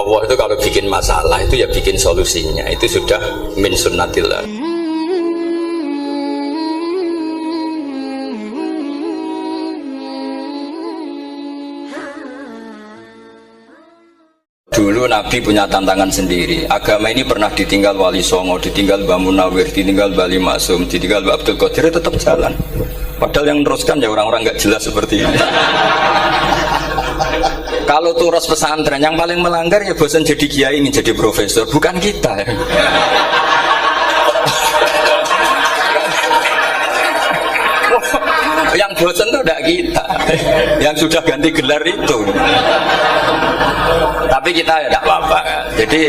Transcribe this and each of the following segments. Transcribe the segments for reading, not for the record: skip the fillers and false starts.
Allah itu kalau bikin masalah itu ya bikin solusinya, itu sudah min sunnatillah. Dulu Nabi punya tantangan sendiri. Agama ini pernah ditinggal Wali Songo, ditinggal Mbah Munawir, ditinggal Mbah Ali Maksum, ditinggal Mbah Abdul Qadir, tetap jalan. Padahal yang meneruskan ya orang-orang nggak jelas seperti ini. Kalau turus pesantren yang paling melanggar ya bosan jadi kiai ingin jadi profesor, bukan kita. Yang bosan itu tidak kita, yang sudah ganti gelar itu. Tapi kita ya tidak apa-apa. Jadi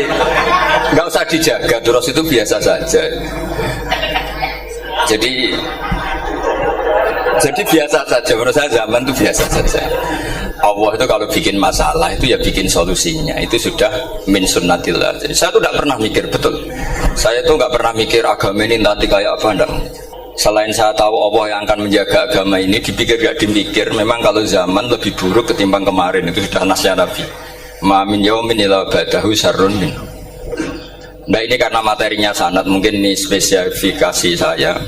nggak usah dijaga, terus itu biasa saja. Jadi biasa saja. Menurut saya zaman itu biasa saja. Allah itu kalau bikin masalah itu ya bikin solusinya, itu sudah min sunnatillah. Jadi saya tuh tidak pernah mikir, betul. Saya tuh nggak pernah mikir agama ini nanti kayak apa, enggak. Selain saya tahu Allah yang akan menjaga agama ini, dipikir gak dipikir, memang kalau zaman lebih buruk ketimbang kemarin, itu sudah nasnya Nabi. Ma min yaumin illa ba'dahu syarrun min. Nah ini karena materinya sanad, mungkin ini spesifikasi saya.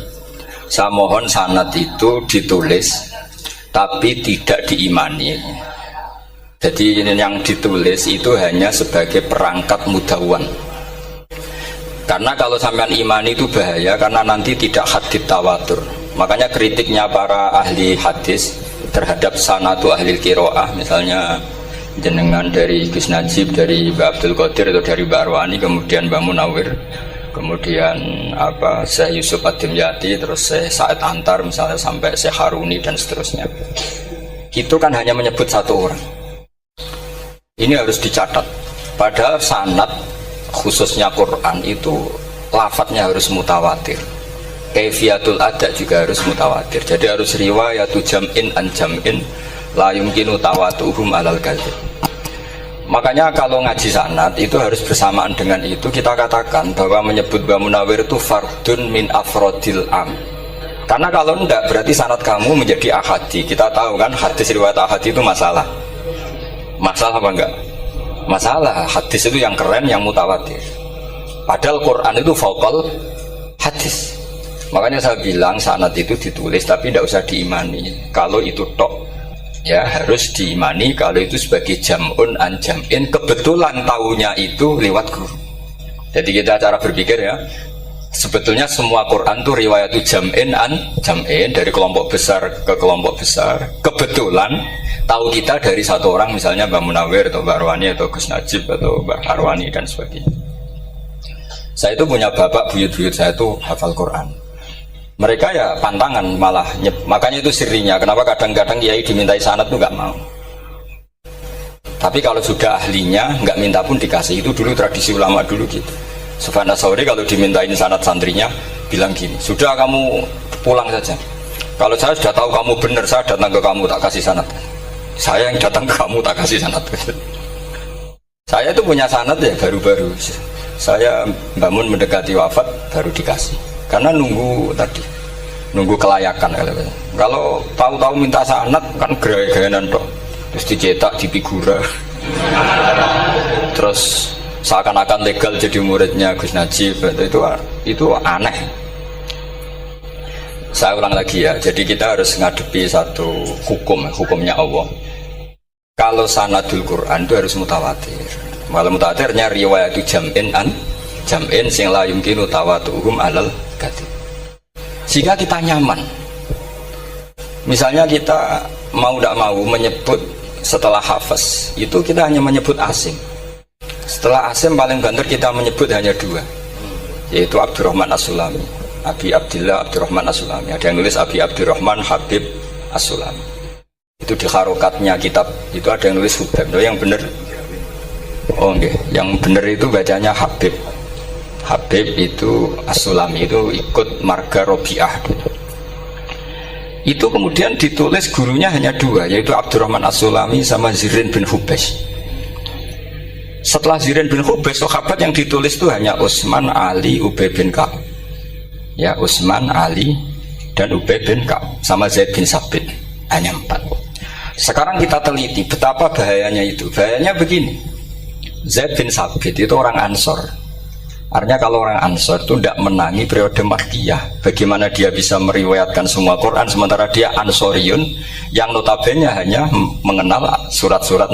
Saya mohon sanad itu ditulis tapi tidak diimani. Jadi yang ditulis itu hanya sebagai perangkat mudawwan. Karena kalau sampean imani itu bahaya, karena nanti tidak hadits tawatur. Makanya kritiknya para ahli hadis terhadap sanadu ahli qiraah, misalnya jenengan dari Gus Najib, dari Mbak Abdul Qadir atau dari Mbak Arwani, kemudian Mbak Munawir, kemudian Syekh Yusuf Ad-Dimyati, terus Syekh Sa'id Antar, misalnya sampai Syekh Haruni dan seterusnya. Itu kan hanya menyebut satu orang. Ini harus dicatat. Padahal sanad khususnya Quran itu lafadznya harus mutawatir. Kaifiyatul ada juga harus mutawatir. Jadi harus riwayatu jam'in an jam'in la yumkinu tawatuhum alal kadzib. Makanya kalau ngaji sanad itu harus bersamaan dengan itu kita katakan bahwa menyebut Mbah Munawir itu fardun min afrodil am. Karena kalau enggak berarti sanad kamu menjadi ahadi. Kita tahu kan hadis riwayat ahadi itu masalah. Masalah apa enggak? Masalah. Hadis itu yang keren, yang mutawatir. Padahal Quran itu fauqal hadis. Makanya saya bilang sanad itu ditulis tapi tidak usah diimani. Kalau itu tok ya harus diimani kalau itu sebagai jam'un an jam'in, kebetulan tahunya itu lewat guru. Jadi kita cara berpikir ya, sebetulnya semua Quran itu riwayatu jam'in an jam'in, dari kelompok besar ke kelompok besar. Kebetulan tahu kita dari satu orang, misalnya Mbak Munawir atau Mbak Arwani atau Gus Najib atau Mbak Arwani dan sebagainya. Saya itu punya bapak, buyut-buyut saya itu hafal Quran. Mereka ya pantangan malah, makanya itu sirinya kenapa kadang-kadang kiai dimintai sanad tuh nggak mau. Tapi kalau sudah ahlinya nggak minta pun dikasih. Itu dulu tradisi ulama dulu gitu. Sufyan Ats-Tsauri kalau dimintain sanad santrinya bilang gini, sudah kamu pulang saja. Kalau saya sudah tahu kamu benar, saya datang ke kamu tak kasih sanad. Saya yang datang ke kamu tak kasih sanad. Saya itu punya sanad ya baru-baru. Saya bangun mendekati wafat baru dikasih. Karena nunggu tadi, nunggu kelayakan. Kalau tahu-tahu minta sanad kan gaya-gayanan dong, terus dicetak di figura, terus seakan-akan legal jadi muridnya Gus Najib. Itu aneh. Saya ulang lagi ya, jadi kita harus ngadepi satu hukumnya Allah. Kalau sanadul Quran itu harus mutawatir. Kalau mutawatirnya riwayatu jam'in an jam'in sing la yumkinu tawatuhum alal kadzib. Jika kita nyaman, misalnya kita mau tidak mau menyebut setelah hafaz itu kita hanya menyebut asim. Setelah asim paling banter kita menyebut hanya dua, yaitu Abdurrahman As-Sulami, Abi Abdillah Abdurrahman As-Sulami. Ada yang nulis Abi Abdurrahman Habib As-Sulami. Itu di harokatnya kitab itu ada yang nulis Hubab. Yang benar, oh enggak, yang benar itu bacanya Habib. Habib itu As-Sulami, itu ikut marga Robi'ah. Itu kemudian ditulis gurunya hanya dua, yaitu Abdurrahman As-Sulami sama Zirin bin Hubes. Setelah Zirin bin Hubes, sahabat yang ditulis itu hanya Utsman, Ali, Ubay bin Ka'ab. Ya, Utsman, Ali, dan Ubay bin Ka'ab sama Zaid bin Sabit. Hanya 4. Sekarang kita teliti betapa bahayanya itu. Bahayanya begini. Zaid bin Sabit itu orang Ansor. Artinya kalau orang Ansor itu tidak menangi periode Makkiyah. Bagaimana dia bisa meriwayatkan semua Quran sementara dia Ansoriun yang notabene hanya mengenal surat-surat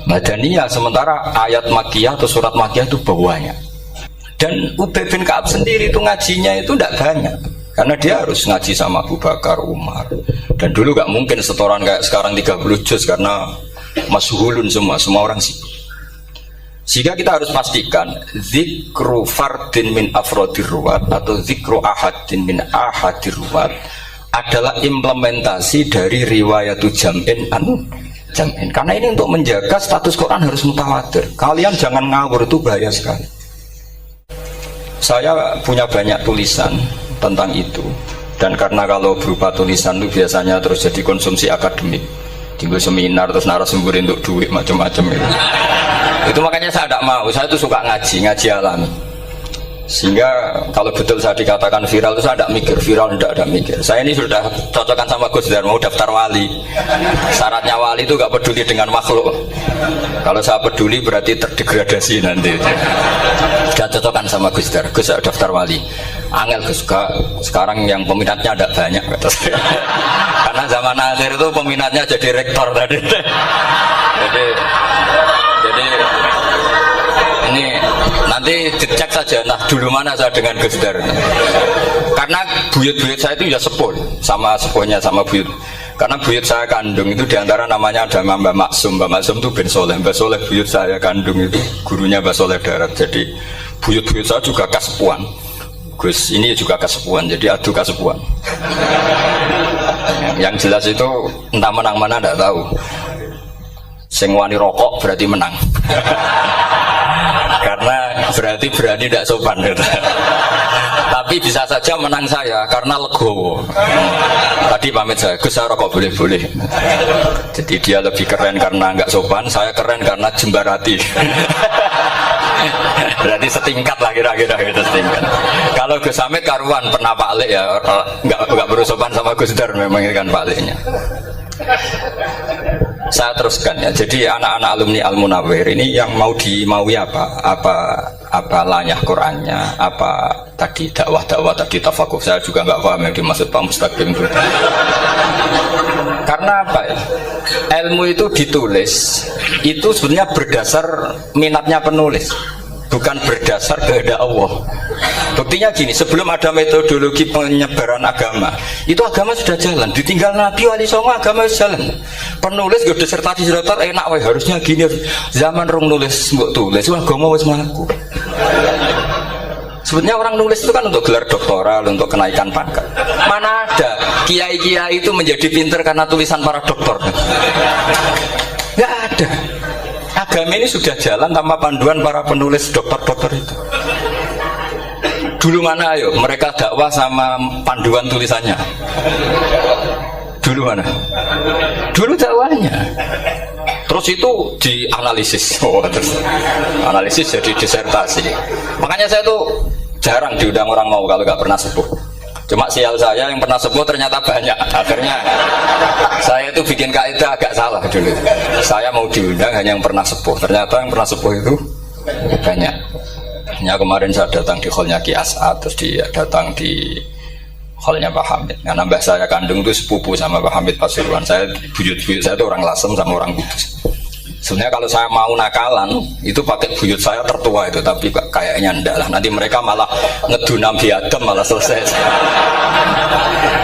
Madaniyah, sementara ayat Makkiyah atau surat Makkiyah itu bawahnya. Dan Ubay bin Ka'ab sendiri itu ngajinya itu tidak banyak karena dia harus ngaji sama Abu Bakar, Umar. Dan dulu gak mungkin setoran kayak sekarang 30 juz karena masyhulun semua orang sibuk. Sehingga kita harus pastikan zikru fardin min afrodir ruwat atau zikru ahadin min ahadir ruwat adalah implementasi dari riwayatu jam'in jam'in. Karena ini untuk menjaga status Quran harus mutawatir. Kalian jangan ngawur, itu bahaya sekali. Saya punya banyak tulisan tentang itu, dan karena kalau berupa tulisan itu biasanya terus jadi konsumsi akademik, tinggal seminar terus narasumber untuk duit macam-macam itu. Itu makanya saya tidak mau, saya itu suka ngaji alami. Sehingga kalau betul saya dikatakan viral itu saya tidak mikir, viral tidak mikir. Saya ini sudah cocokkan sama Gus Dar, mau daftar wali. Syaratnya wali itu gak peduli dengan makhluk. Kalau saya peduli berarti terdegradasi nanti. Sudah cocokkan sama Gus Dar, Gus daftar wali. Angel Gus, sekarang yang peminatnya tidak banyak kata saya. Karena zaman akhir itu peminatnya jadi rektor tadi. Jadi ini nanti dicek saja, nah dulu mana saya dengan Gus Dar. Karena buyut-buyut saya itu ya sepuh, sama sepuhnya sama buyut. Karena buyut saya kandung itu diantara namanya ada Mbak Maksum. Mbak Maksum itu bin Soleh. Mbak Soleh buyut saya kandung itu gurunya Mbak Soleh Darat. Jadi buyut-buyut saya juga kasepuan. Gus ini juga kasepuan, jadi adu kasepuan. Yang jelas itu entah menang mana tidak tahu. Sing wani rokok berarti menang. Karena berarti berani tidak sopan gitu. Tapi bisa saja menang saya karena legowo. Tadi pamit saya, Gus saya rokok boleh-boleh. Jadi dia lebih keren karena nggak sopan, saya keren karena jembarati. Berarti setingkat lah kira-kira gitu, setingkat. Kalau Gus Hamid karuan pernah Pak Alik ya, nggak berusopan sama Gus Dar, memang ini kan Pak Aliknya. Saya teruskan ya. Jadi anak-anak alumni Al-Munawwir ini yang mau dimaui apa lanyah Qurannya, apa tadi dakwah tadi tafakuh, saya juga nggak paham yang dimaksud Pak Mustaqim itu. Karena apa ya? Ilmu itu ditulis itu sebenarnya berdasar minatnya penulis, bukan berdasar kehendak Allah. Buktinya gini, sebelum ada metodologi penyebaran agama, itu agama sudah jalan. Ditinggal Nabi Wali Songo agama sudah jalan. Penulis gak disertasi enak, weh harusnya gini. Zaman rong nulis mbok tulis, agama wis mlaku. Sebetulnya orang nulis itu kan untuk gelar doktoral, untuk kenaikan pangkat. Mana ada kiai-kiai itu menjadi pinter karena tulisan para doktor? Gak ada. Agama ini sudah jalan tanpa panduan para penulis dokter-dokter itu. Dulu mana ayo mereka dakwah sama panduan tulisannya? Dulu mana? Dulu dakwahnya. Terus itu dianalisis. Terus analisis jadi disertasi. Makanya saya tuh jarang diundang orang mau kalau nggak pernah sepuh. Cuma sial saya yang pernah sepuh ternyata banyak. Akhirnya saya itu bikin kaidah agak salah dulu. Saya mau diundang hanya yang pernah sepuh. Ternyata yang pernah sepuh itu banyak. Hanya kemarin saya datang di hallnya Ki As'ad, terus dia datang di hallnya Pak Hamid. Karena mbah saya kandung itu sepupu sama Pak Hamid Pasuruan. Saya buyut-buyut saya itu orang Lasem sama orang Kudus. Sebenarnya kalau saya mau nakalan itu pakai buyut saya tertua itu, tapi kayaknya enggak lah. Nanti mereka malah ngedunam Nabi Adam malah selesai.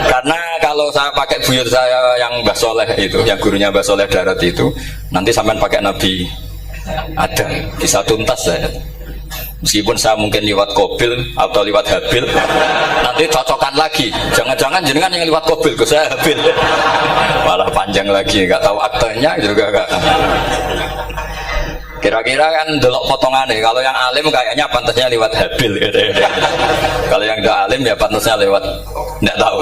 Karena kalau saya pakai buyut saya yang Mbah Soleh itu, yang gurunya Mbah Soleh Darat itu, nanti sampean pakai Nabi Adam bisa tuntas saya. Meskipun saya mungkin lewat Kobil atau lewat Habil, nanti cocokkan lagi. Jangan-jangan jenengan yang lewat Kobil, ke saya Habil. Malah panjang lagi, nggak tahu aktenya juga nggak. Kira-kira kan delok potongannya. Kalau yang alim kayaknya pantasnya lewat Habil. Gitu. Kalau yang nggak alim ya pantasnya lewat nggak tahu.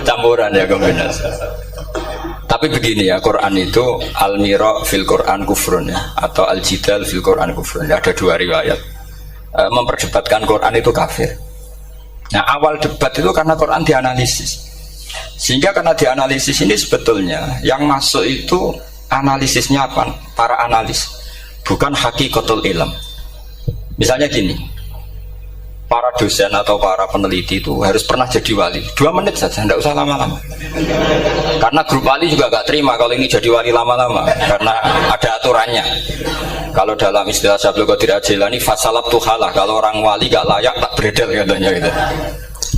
Campuran ya kombinasi. Tapi begini ya, Quran itu al-mira fil Quran kufrun ya, atau al-jidal fil Quran kufrun ya, ada dua riwayat. Memperdebatkan Quran itu kafir. Nah awal debat itu karena Quran dianalisis. Sehingga karena dianalisis ini sebetulnya yang masuk itu analisisnya apa? Para analis. bukan hakikatul ilm. Misalnya gini, para dosen atau para peneliti itu harus pernah jadi wali 2 menit saja, tidak usah lama-lama, karena grup wali juga gak terima kalau ini jadi wali lama-lama, karena ada aturannya. Kalau dalam istilah Syaikhul Qadir Al-Jilani fasalab tuhalah, kalau orang wali gak layak tak beredel katanya gitu.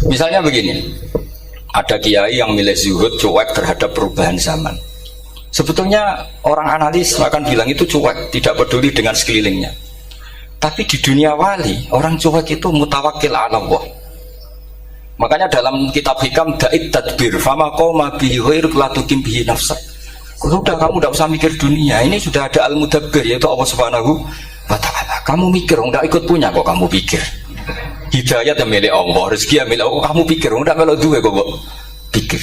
Misalnya begini, ada kiai yang milih zuhud, cuek terhadap perubahan zaman. Sebetulnya orang analis akan bilang itu cuek, tidak peduli dengan sekelilingnya. Tapi di dunia wali, orang cuek itu mutawakkil ala Allah. Makanya dalam kitab hikam da'id tadbir fama qawma bihi ghairuk la tukim bihi nafsak. Sudah, kamu tidak usah mikir dunia, ini sudah ada al-mudabbir, yaitu Allah Subhanahu wa ta'ala. Kamu mikir, tidak ikut punya kok kamu pikir. Hidayat yang milik Allah, rezeki yang milik Allah, kamu pikir, tidak melok dua kok pikir.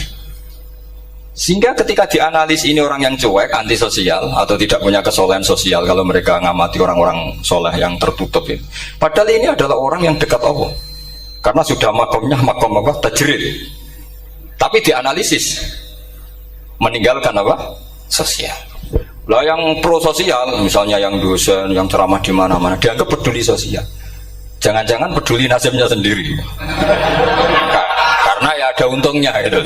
Sehingga ketika dianalisis ini orang yang cuek, antisosial atau tidak punya kesolehan sosial, kalau mereka ngamati orang-orang soleh yang tertutup ini. Padahal ini adalah orang yang dekat Allah, karena sudah makomnya makom apa? Tajrid. Tapi dianalisis meninggalkan apa? Sosial. Lah yang pro sosial, misalnya yang dosen, yang ceramah di mana-mana, dianggap peduli sosial. Jangan-jangan peduli nasibnya sendiri. Karena ya ada untungnya gitu.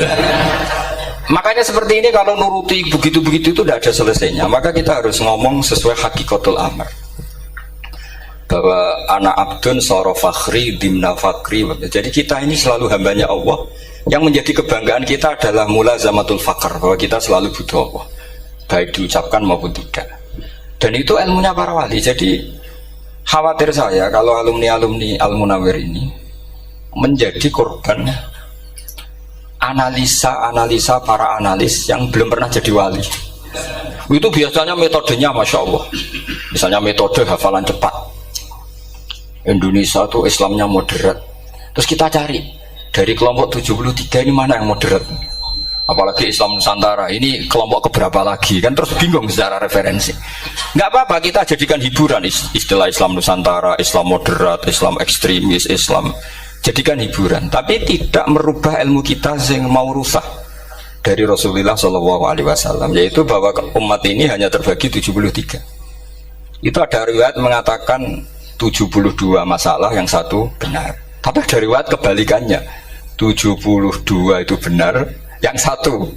Makanya seperti ini kalau nuruti begitu-begitu itu tidak ada selesainya. Maka kita harus ngomong sesuai hakikatul amr. Bahwa anak abdun soro fakhri dimna fakri. Jadi kita ini selalu hambanya Allah. Yang menjadi kebanggaan kita adalah mulazamatul fakr, bahwa kita selalu butuh Allah, baik diucapkan maupun tidak. Dan itu ilmunya para wali. Jadi khawatir saya kalau alumni-alumni Al-Munawwir ini menjadi korban analisa para analis yang belum pernah jadi wali. Itu biasanya metodenya Masya Allah. Misalnya metode hafalan cepat. Indonesia tuh Islamnya moderat. Terus kita cari dari kelompok 73 ini mana yang moderat. Apalagi Islam Nusantara ini kelompok keberapa lagi, kan terus bingung secara referensi. Nggak apa-apa, kita jadikan hiburan istilah Islam Nusantara, Islam moderat, Islam ekstremis, Islam, jadikan hiburan, tapi tidak merubah ilmu kita yang mau rusak dari Rasulullah SAW, yaitu bahwa umat ini hanya terbagi 73. Itu ada riwayat mengatakan 72 masalah, yang satu benar. Tapi ada riwayat kebalikannya, 72 itu benar, yang satu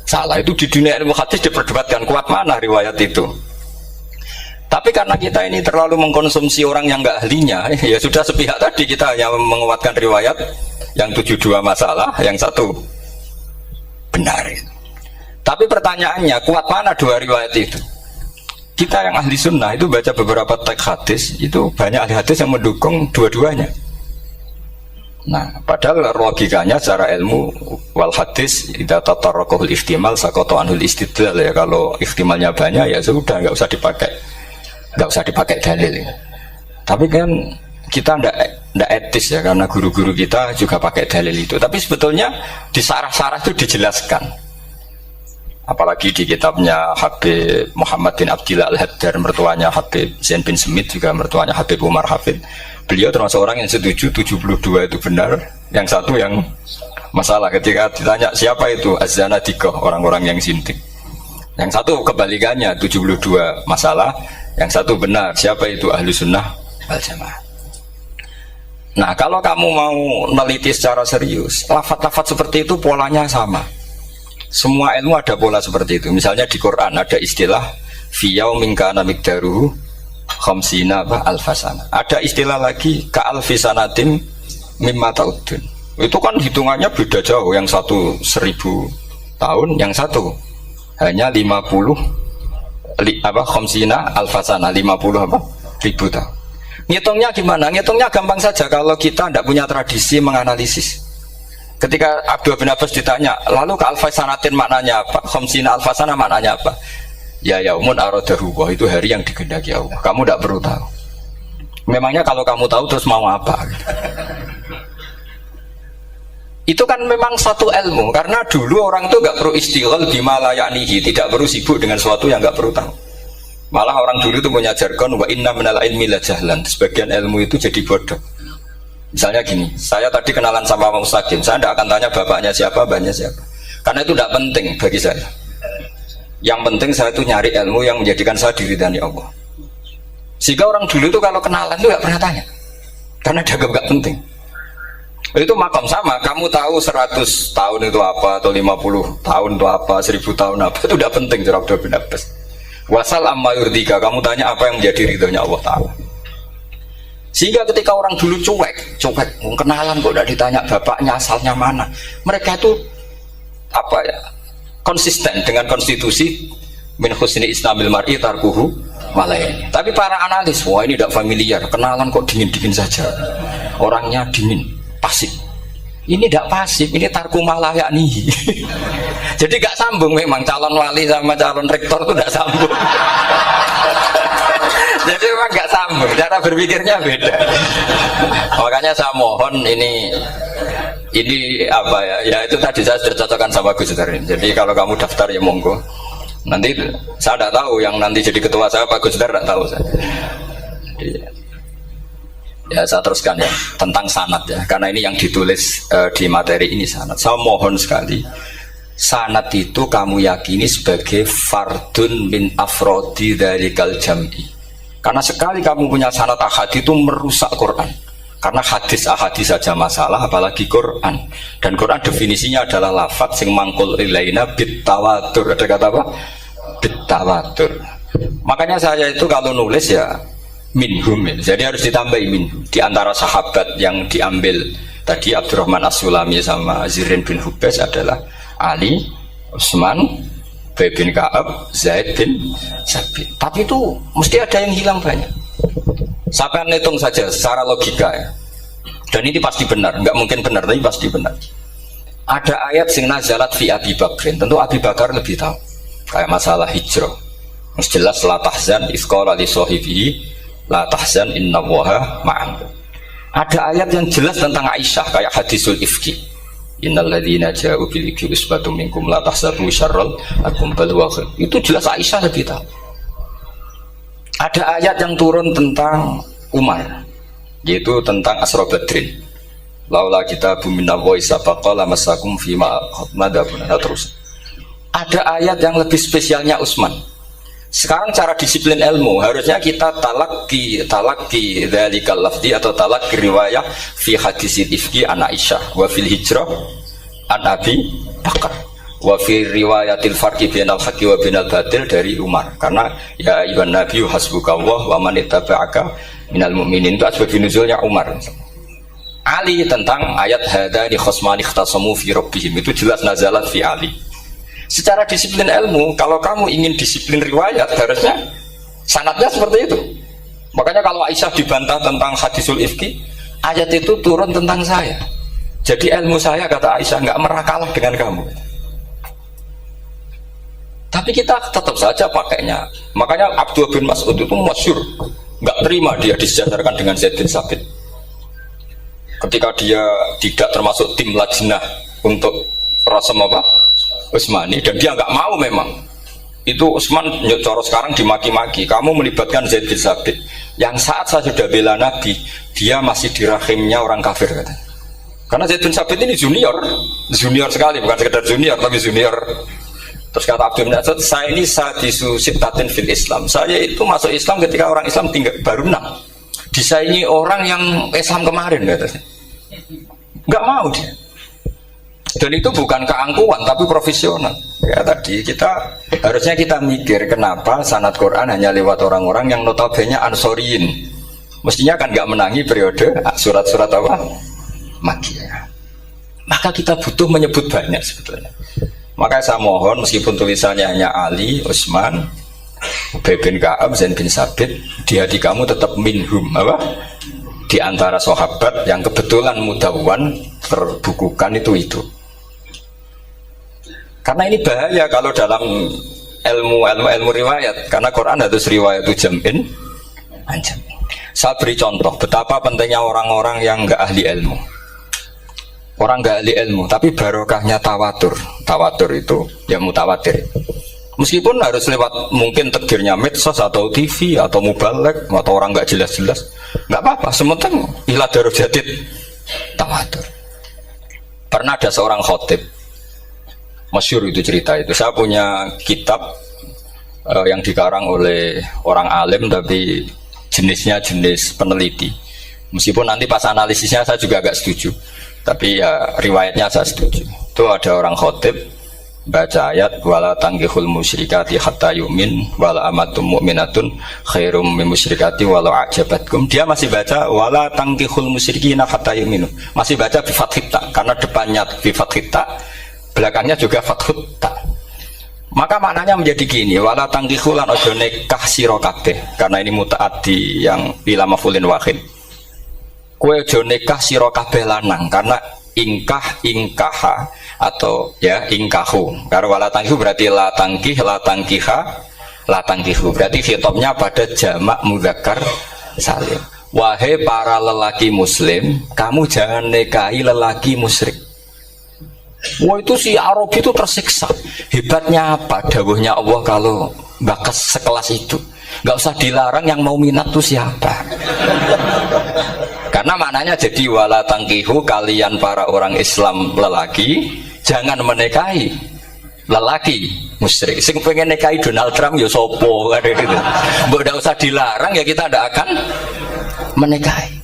salah. Itu di dunia ilmu hadis diperdebatkan kuat mana riwayat itu. Tapi karena kita ini terlalu mengkonsumsi orang yang nggak ahlinya, ya sudah sepihak tadi, kita hanya menguatkan riwayat yang 72 masalah, yang satu benar. Tapi pertanyaannya, kuat mana dua riwayat itu? Kita yang ahli sunnah itu baca beberapa teks hadis, itu banyak ahli hadis yang mendukung dua-duanya. Nah, padahal logikanya secara ilmu wal hadis idza tatarraqahul ihtimal saqata anhul istidlal, ya kalau ihtimalnya banyak ya sudah nggak usah dipakai dalil ya. Tapi kan kita ndak etis ya, karena guru-guru kita juga pakai dalil itu. Tapi sebetulnya di sarah-sarah itu dijelaskan. Apalagi di kitabnya Habib Muhammad bin Abdillah Al-Haddar, mertuanya Habib Zain bin Smith, juga mertuanya Habib Umar Hafid. Beliau termasuk orang yang setuju 72 itu benar, yang satu yang masalah. Ketika ditanya siapa itu Az-Zanadiqah, orang-orang yang sintik, yang satu kebalikannya 72 masalah, yang satu benar, siapa itu Ahlu Sunnah wal Jamaah. Nah, kalau kamu mau meneliti secara serius, lafaz-lafaz seperti itu polanya sama. Semua ilmu ada pola seperti itu. Misalnya di Quran ada istilah fi yaumin kana miqdaruhu khamsina alfasana. Ada istilah lagi ka alfisanatin mimma ta'udun. Itu kan hitungannya beda jauh. Yang satu 1000 tahun, yang satu hanya 50 khamsina alfasana, 50 ribu tahun. Ngitungnya gimana? Ngitungnya gampang saja kalau kita tidak punya tradisi menganalisis. Ketika Abdul bin Abbas ditanya, lalu ke alfasanatin maknanya apa? Khamsina alfasana maknanya apa? Ya yaumun aradahu, itu hari yang dikehendaki Allah. Kamu tidak perlu tahu. Memangnya kalau kamu tahu terus mau apa? Itu kan memang satu ilmu, karena dulu orang itu nggak perlu istighol bima la ya'nihi, tidak perlu sibuk dengan sesuatu yang nggak perlu tahu. Malah orang dulu itu punya jargon wa inna minal ilmi la jahlan. Sebagian ilmu itu jadi bodoh. Misalnya gini, saya tadi kenalan sama Pak Mustaqim, saya tidak akan tanya bapaknya siapa, mbaknya siapa, karena itu tidak penting bagi saya. Yang penting saya itu nyari ilmu yang menjadikan saya diridani Allah. Sehingga orang dulu itu kalau kenalan itu nggak pernah tanya, karena dianggap nggak penting. Itu makam sama, kamu tahu 100 tahun itu apa, atau 50 tahun itu apa, 1000 tahun apa, itu tidak penting cara Abdullah bin Abbas. Wasal amma yurdika, kamu tanya apa yang menjadi ridhonya Allah Ta'ala. Sehingga ketika orang dulu cuek, kenalan kok tidak ditanya bapaknya asalnya mana, mereka itu apa ya, konsisten dengan konstitusi min husni islamil mar'i tarkuhu malayani. Tapi para analis, wah ini tidak familiar, kenalan kok dingin-dingin saja, orangnya dingin, pasif. Ini tidak pasif, ini tarku malaya nih. Jadi gak sambung memang calon wali sama calon rektor itu gak sambung. Jadi memang gak sambung, cara berpikirnya beda. Makanya saya mohon ini apa ya? Ya itu tadi saya sudah cocokkan sama Gus Darin. Jadi kalau kamu daftar ya monggo. Nanti saya tidak tahu yang nanti jadi ketua saya Pak Gus Dar, tidak tahu saya. Jadi, ya saya teruskan ya tentang sanad ya, karena ini yang ditulis di materi ini sanad. Saya mohon sekali, sanad itu kamu yakini sebagai fardun min afrodi dzalikal jam'i. Karena sekali kamu punya sanad ahad itu merusak Quran. Karena hadis ahadis saja masalah, apalagi Quran. Dan Quran definisinya adalah lafadz sing mangkul ilaina bit tawatur. Ada kata apa? Bit tawatur. Makanya saya itu kalau nulis ya minhum, jadi harus ditambahi minhum. Di antara sahabat yang diambil tadi Abdurrahman As-Sulami sama Zirin bin Hubes adalah Ali, Utsman, Ubay bin Ka'ab, Zaid bin Sabit. Tapi itu mesti ada yang hilang banyak. Sampai hitung saja secara logika ya. Dan ini pasti benar, nggak mungkin benar tapi pasti benar. Ada ayat sing nazalat fi Abi Bakrin, tentu Abi Bakar lebih tahu. Kayak masalah hijrah. Yang jelas la tahzan isqala li sahibihi la tahzan innallaha ma'an. Ada ayat yang jelas tentang Aisyah kayak hadisul ifki. Innal ladzina ja'u bil ifki usbatum minkum la tahzanu syarral lakum bal huwa khair. Itu jelas Aisyah lebih tahu. Ada ayat yang turun tentang Umar, yaitu tentang Asra Badrin. Laula kita bumina wa isabaqala masakum fima madabun. Terus ada ayat yang lebih spesialnya Utsman. Sekarang cara disiplin ilmu harusnya kita talaki dzalikal lafzi atau talaki riwayah fi hadisil ifki an Aisyah wa fil hijrah an Abi Bakar wa fi riwayatil farqi bainal haqqi wa bainal batil dari Umar. Karena ya ayyuhan nabiyyu hasbukallah wa man ittaba'aka minal mu'minin, itu asbab nuzulnya Umar. Ali tentang ayat hadani khosmani ikhtasamu fi rabbihim, itu jelas nazalat fi Ali. Secara disiplin ilmu, kalau kamu ingin disiplin riwayat, harusnya sanadnya seperti itu. Makanya kalau Aisyah dibantah tentang hadisul ifki, ayat itu turun tentang saya. Jadi ilmu saya, kata Aisyah, nggak merah kalah dengan kamu. Tapi kita tetap saja pakainya. Makanya Abdullah bin Mas'ud itu masyhur, nggak terima dia disejajarkan dengan Zaid bin Sabit. Ketika dia tidak termasuk tim lajnah untuk Rasul apa? Utsmani, dan dia nggak mau memang. Itu Utsman coro sekarang dimaki-maki, kamu melibatkan Zaid bin Sabit yang saat saya sudah bela Nabi, dia masih di rahimnya orang kafir, katanya. Karena Zaid bin Sabit ini junior sekali, bukan sekedar junior tapi junior. Terus kata Abdul bin Asad, saya ini sadisu sittatin fil Islam, saya itu masuk Islam ketika orang Islam tinggal baru 6, disaingi orang yang Islam kemarin, katanya. Nggak mau dia. Dan itu bukan keangkuhan tapi profesional. Ya tadi harusnya kita mikir kenapa sanad Quran hanya lewat orang-orang yang notabene ansoriyin. Mestinya kan nggak menangi periode surat-surat apa? Makkiyah. Maka kita butuh menyebut banyak sebetulnya. Maka saya mohon meskipun tulisannya hanya Ali, Utsman, Ubay bin Ka'ab, Zaid bin Sabit, di hati kamu tetap minhum apa? Di antara sahabat yang kebetulan mudawwan terbukukan itu. Karena ini bahaya kalau dalam ilmu riwayat, karena Quran harus riwayat itu jam'in anjam. Saya beri contoh betapa pentingnya orang-orang yang enggak ahli ilmu. Orang enggak ahli ilmu, tapi barokahnya tawatur. Tawatur itu ya mutawatir. Meskipun harus lewat mungkin takdirnya medsos atau TV atau mubalek atau orang enggak jelas-jelas, enggak apa-apa, sementing ila darajatid tawatur. Pernah ada seorang khotib, masyhur itu cerita itu. Saya punya kitab yang dikarang oleh orang alim tapi jenisnya jenis peneliti. Meskipun nanti pas analisisnya saya juga agak setuju, tapi ya riwayatnya saya setuju. Itu ada orang khotib baca ayat wala tangkihul musyrikati hatta yu'min wala amatum mu'minatun khairum min musyrikati walau ajabatkum. Dia masih baca wala tangkihul musyrikina hatta yu'minu. Masih baca bi fathit ta karena depannya bi fathit ta, belakangnya juga fathut ta. Maka maknanya menjadi gini, wala tangkihul lan ojo nikah sira kabeh, karena ini mutaaddi yang bila mafulin wahid. Kowe ojo nikah sira kabeh lanang, karena ingkaha atau ya ingkahu. Karena wala tangkihu berarti la tangkih, la tangkiha, la tangkihu. Berarti khitabnya pada jamak mudzakkar salim. Wahai para lelaki muslim, kamu jangan nikahi lelaki musyrik. Wah, itu si Arabi itu tersiksa. Hebatnya apa? Dawuhnya Allah kalau bakas sekelas itu. Nggak usah dilarang, yang mau minat tuh siapa? Karena maknanya jadi wala tangkihu, kalian para orang Islam lelaki jangan menikahi lelaki musyrik. Sing pengen nikahi Donald Trump ya sopo kan gitu. Mbok ndak usah dilarang ya kita ndak akan menikahi.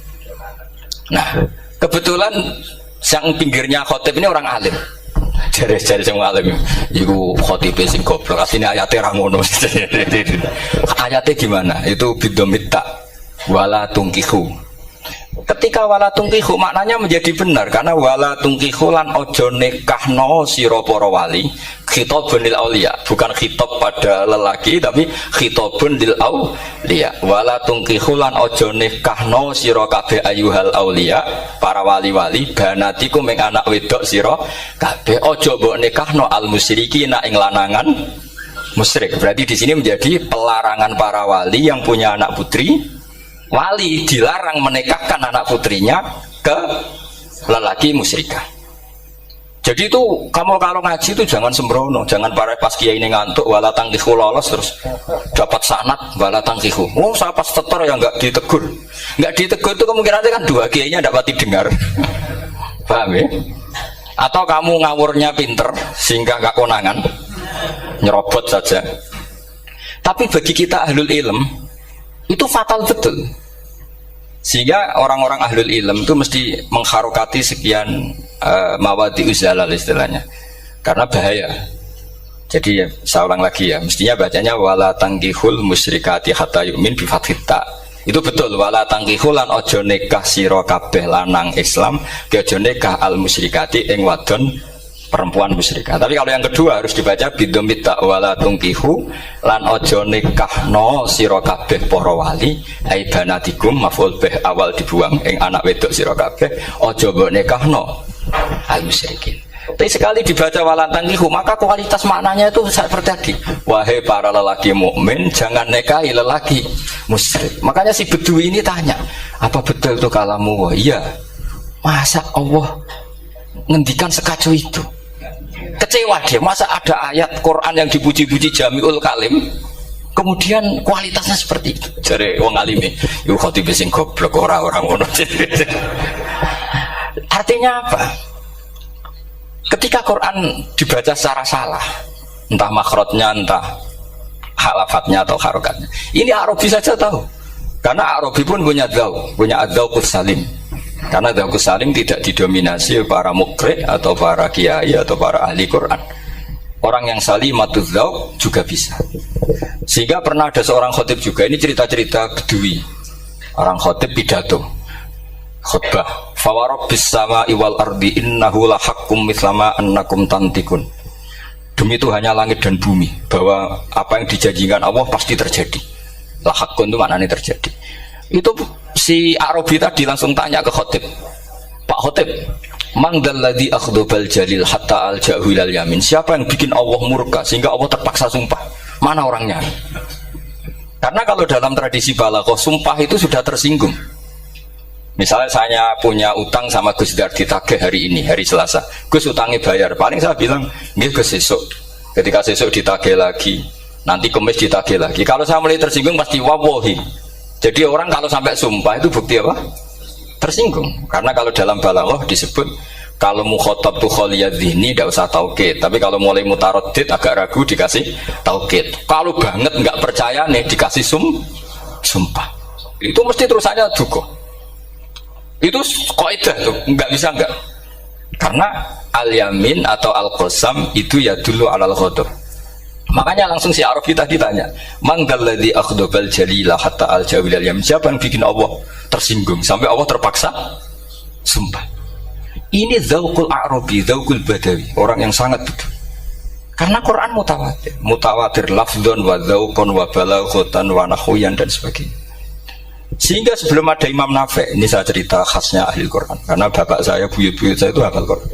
Nah, kebetulan yang pinggirnya khotib ini orang alim. Jari-jari sing alim iku khotibe sing goblok. Asline ayate ra ngono. Ayate gimana? Itu bidomitta wala tungkihu. Ketika wala tungkihu maknanya menjadi benar, karena wala tungkihu lan ojo nikahno sira para wali, khitabun lil auliya, bukan khitab pada lelaki tapi khitabun lil auliya. Wala tungkihu lan ojo nikahno sira kabeh ayuhal auliya, para wali-wali, banatiku ming anak wedok sira kabeh, ojo mbok nikahno al musyrikina ing lanangan musyrik. Berarti di sini menjadi pelarangan para wali yang punya anak putri. Wali dilarang menikahkan anak putrinya ke lelaki musyrikah. Jadi itu kamu kalau ngaji itu jangan sembrono, jangan pas kiai ini ngantuk wala tangkihu lolos terus dapat sanad wala tangkihu. Oh, saya pas tetor yang nggak ditegur itu kemungkinannya kan dua kiainya dapat didengar. Paham ya? Atau kamu ngawurnya pinter sehingga nggak konangan, nyerobot saja. Tapi bagi kita ahlul ilm itu fatal betul, sehingga orang-orang ahlul ilm itu mesti mengharokati sekian mawadi uzalal istilahnya, karena bahaya. Jadi saya ulang lagi ya, mestinya bacanya wala tangkihul musyrikati hatta yu'min bi fathit ta. Itu betul, wala tangkihul lan ojo nikah sira kabeh lanang Islam ke ojo nikah al musyrikati ing wadon perempuan musyrikah. Tapi kalau yang kedua harus dibaca bidomit wala tungkihu lan ojo nikahno sira kabeh para wali ai banatikum maf'ul bih awal dibuang ing anak wedok sira kabeh ojo mbok nikahno al musyrikin. Tapi sekali dibaca wala tungkihu maka kualitas maknanya itu seperti tadi, wahai para lelaki mukmin jangan nikahi lelaki musyrik. Makanya si Bedui ini tanya, apa betul itu kalamu? Iya. Masa Allah ngendikan sekacau itu? Kecewa dia, masa ada ayat Quran yang dipuji-puji Jamiul Kalim kemudian kualitasnya seperti itu. Jare wong alime yo khotib sing goblok orang ngono. Artinya apa? Ketika Quran dibaca secara salah, entah makhrajnya, entah halafatnya atau harokatnya, ini Arabi saja tahu, karena Arabi pun punya adzauqus salim. Karena Dzauqus Salim tidak didominasi para mukri atau para kiai atau para ahli Quran. Orang yang salimatuz dzauq juga bisa. Sehingga pernah ada seorang khotib juga, ini cerita-cerita Bedui. Orang khotib pidato khutbah, fawarabbis samaa'i wal ardi innahu lahaqqum mithlama annakum tantikun. Demi Tuhannya langit dan bumi, bahwa apa yang dijanjikan Allah pasti terjadi. Lahaqqun itu maknanya terjadi. Itu si Arabi tadi langsung tanya ke khotib, Pak khotib, mangdalladzi akhdobal jalil hatta al-jahu ilal yamin, siapa yang bikin Allah murka sehingga Allah terpaksa sumpah? Mana orangnya? Karena kalau dalam tradisi balaghah sumpah itu sudah tersinggung. Misalnya saya punya utang sama Gus Dar ditagih hari ini, hari Selasa, Gus utangnya bayar, paling saya bilang nggih Gus sesuk. Ketika sesuk ditagih lagi, nanti Kamis ditagih lagi. Kalau saya mulai tersinggung pasti wawahi. Jadi orang kalau sampai sumpah itu bukti apa? Tersinggung. Karena kalau dalam balaghah disebut kalau mukhatab tuh khaliyadzihni tidak usah taukid, tapi kalau mulai mutaraddid agak ragu dikasih taukid. Kalau banget nggak percaya nih dikasih sumpah. Itu mesti terusannya duga. Itu kaidah tuh, nggak bisa nggak. Karena al-yamin atau al-qasam itu ya dulu alal ghadab. Makanya langsung si Arafi tadi tanya, man dalladzi akhdabal jalila hatta al-jawil al-yamin. Siapa yang bikin Allah tersinggung sampai Allah terpaksa sumpah. Ini dzauqul a'rabi, dzauqul badawi, orang yang sangat betul. Karena Quran mutawatir, mutawatir lafdzon wa dzauqon wa balaghatan wa nahwiyan dan sebagainya. Sehingga sebelum ada Imam Nafi', ini saya cerita khasnya ahli Quran, karena bapak saya, buyut-buyut saya itu hafal Quran.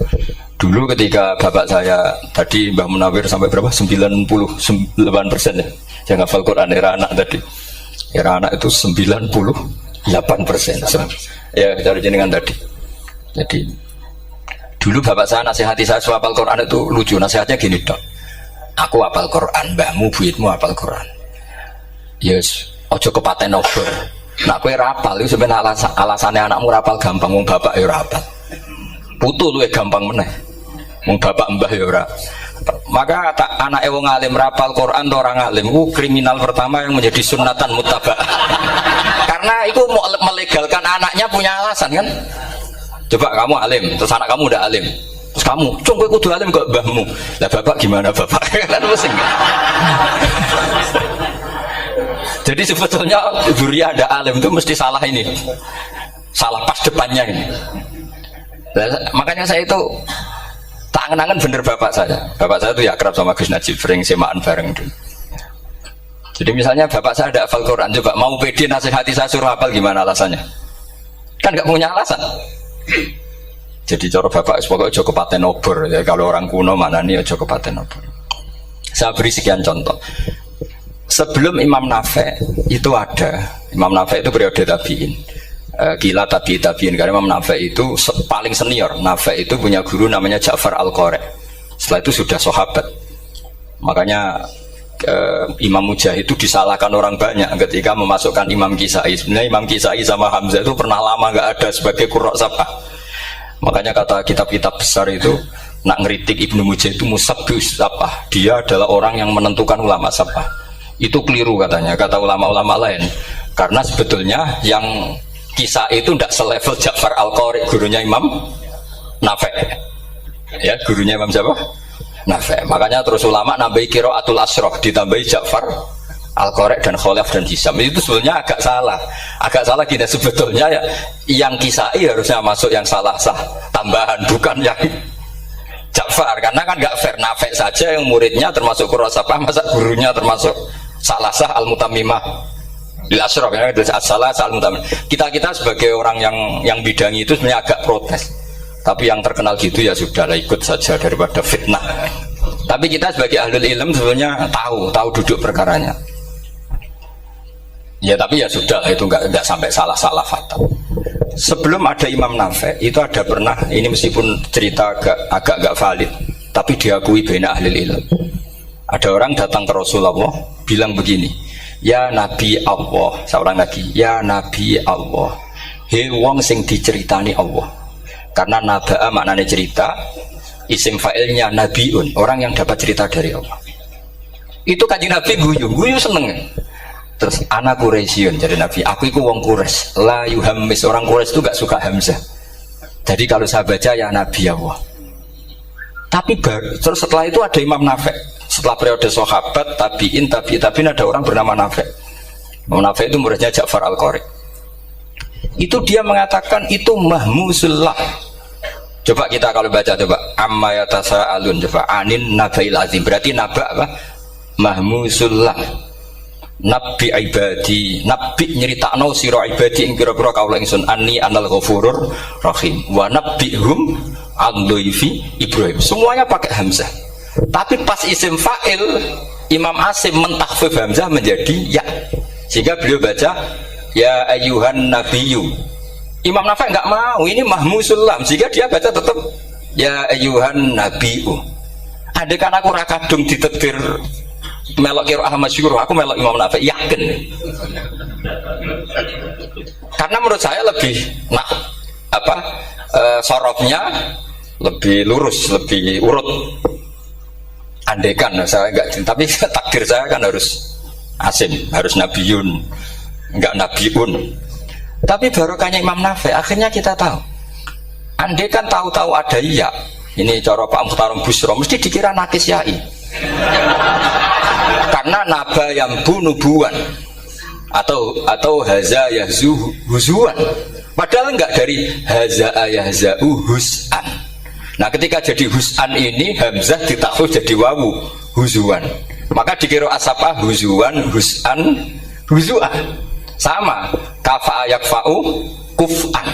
Dulu ketika bapak saya tadi Mbah Munawir sampai berapa? 99% ya. Yang hafal Quran era anak tadi. Era anak itu 98%. Ya, cara jenengan tadi. Jadi dulu bapak saya nasihati saya soal hafal Quran itu lucu, nasihatnya gini, Dok. Aku hafal Quran, mbahmu, buyutmu hafal Quran. Yes, ojo kepaten obor. Nak kowe rapal itu sebenarnya alasannya anakmu rapal gampang, wong bapak ya rapal. Putu luwih gampang meneh. Wong bapak mbah ya ora. Maka anak wong alim rapal Quran atau orang alim itu kriminal pertama yang menjadi sunatan muttaba. Karena itu melegalkan anaknya punya alasan kan. Coba kamu alim, terus anak kamu udah alim. Terus kamu, cung kowe kudu alim kok mbahmu. Lah bapak gimana bapak? Kan pusing. Jadi sebetulnya dzurriyyah ada alim itu mesti salah ini. Salah pas depannya ini. Nah, makanya saya itu tak angen-angen bener bapak saya. Bapak saya itu ya akrab sama Gus Najib, sering semaan bareng dulu. Jadi misalnya bapak saya ada hafal Quran, coba mau pede nasihati saya suruh hafal gimana alasannya? Kan nggak punya alasan. Jadi cara bapak pokoknya ojo kepaten obor ya, kalau orang kuno mana nih ojo kepaten obor. Saya beri sekian contoh. Sebelum Imam Nafi' itu ada, Imam Nafi' itu periode tabi'in. Gila tabi'in, karena Imam Nafi' itu paling senior. Nafi' itu punya guru namanya Ja'far Al-Qari. Setelah itu sudah sahabat. Makanya Imam Mujahid itu disalahkan orang banyak ketika memasukkan Imam Kisai. Sebenarnya Imam Kisai sama Hamzah itu pernah lama nggak ada sebagai qurra sab'ah. Makanya kata kitab-kitab besar itu nak ngeritik Ibnu Mujahid itu musabbih sab'ah. Dia adalah orang yang menentukan ulama sab'ah. Itu keliru katanya, kata ulama-ulama lain. Karena sebetulnya yang Kisah itu tidak selevel Ja'far Al-Qari, gurunya Imam Nafi'. Ya, gurunya Imam siapa? Nafi'. Makanya terus ulama nambahi qiraatul asyrah, ditambahi Ja'far Al-Qari dan Khalaf dan Hisam. Itu sebetulnya agak salah. Agak salah gini, sebetulnya ya, yang Kisai harusnya masuk yang salah sah tambahan, bukan yang Ja'far. Karena kan nggak fair, Nafi' saja yang muridnya termasuk Qurrasabah, masa gurunya termasuk salah sah al-mutammimah bil asyraf, ya, salah al-mutammimah. Kita sebagai orang yang bidangi itu sebenarnya agak protes. Tapi yang terkenal gitu ya sudahlah, ikut saja daripada fitnah. Tapi kita sebagai ahlul ilm sebenarnya tahu duduk perkaranya. Ya tapi ya sudah, itu nggak sampai salah fatal. Sebelum ada Imam Nafi' itu ada pernah, ini meskipun cerita agak nggak valid, tapi diakui baina ahlul ilm. Ada orang datang ke Rasulullah bilang begini, ya Nabi Allah, seorang lagi, ya Nabi Allah, he wong sing diceritani Allah. Karena naba'a maknanya cerita, isim fa'ilnya nabiun, orang yang dapat cerita dari Allah. Itu kanjeng Nabi guyu seneng. Terus anak Quraisyun, jadi Nabi, aku itu wong Quraisy, la yuhammis, orang Quraisy itu gak suka hamzah. Jadi kalau saya baca ya Nabi Allah. Tapi terus setelah itu ada Imam Nafi'. Setelah periode sahabat, tabi'in ada orang bernama Nafi'. Imam Nafi' itu muridnya Ja'far Al-Qari. Itu dia mengatakan itu mahmusullah. Coba kita kalau baca coba amma yatasa'alun, coba anin nabail azim, berarti naba apa? Mahmusullah. Nabi ibadi, nabi nyeritakno sira ibadi ing pira-pira kaula ingsun anni anal ghafurur rahim wa nabbihum an dhaifi Ibrahim. Semuanya pakai hamzah. Tapi pas isim fa'il Imam Asim mentahfif hamzah menjadi ya, sehingga beliau baca ya ayyuhan nabiyyu. Imam Nafi' enggak mau, ini mahmusul lam, sehingga dia baca tetap ya ayyuhan nabiyyu. Andai kan aku ra kadung ditetir melok qiraah masyhur, aku melok Imam Nafi', yakin. Karena menurut saya lebih sorofnya lebih lurus, lebih urut. Andaikan saya enggak, tapi takdir saya kan harus Asim, harus Nabiyun. enggak nabiun. Tapi barokahnya Imam Nafi, akhirnya kita tahu. Andai kan tahu-tahu ada ya, ini cara Pak Muhtarom Busro, mesti dikira nakis yai. Karena naba yang nubuan atau haza yahzu huzuan. Padahal enggak dari haza yahza'u hus'an. Nah ketika jadi hus'an ini hamzah ditakhfif jadi wawu huzuan. Maka dikira asapa huzuan hus'an huzuan. Sama kafa yakfa'u kuf'an.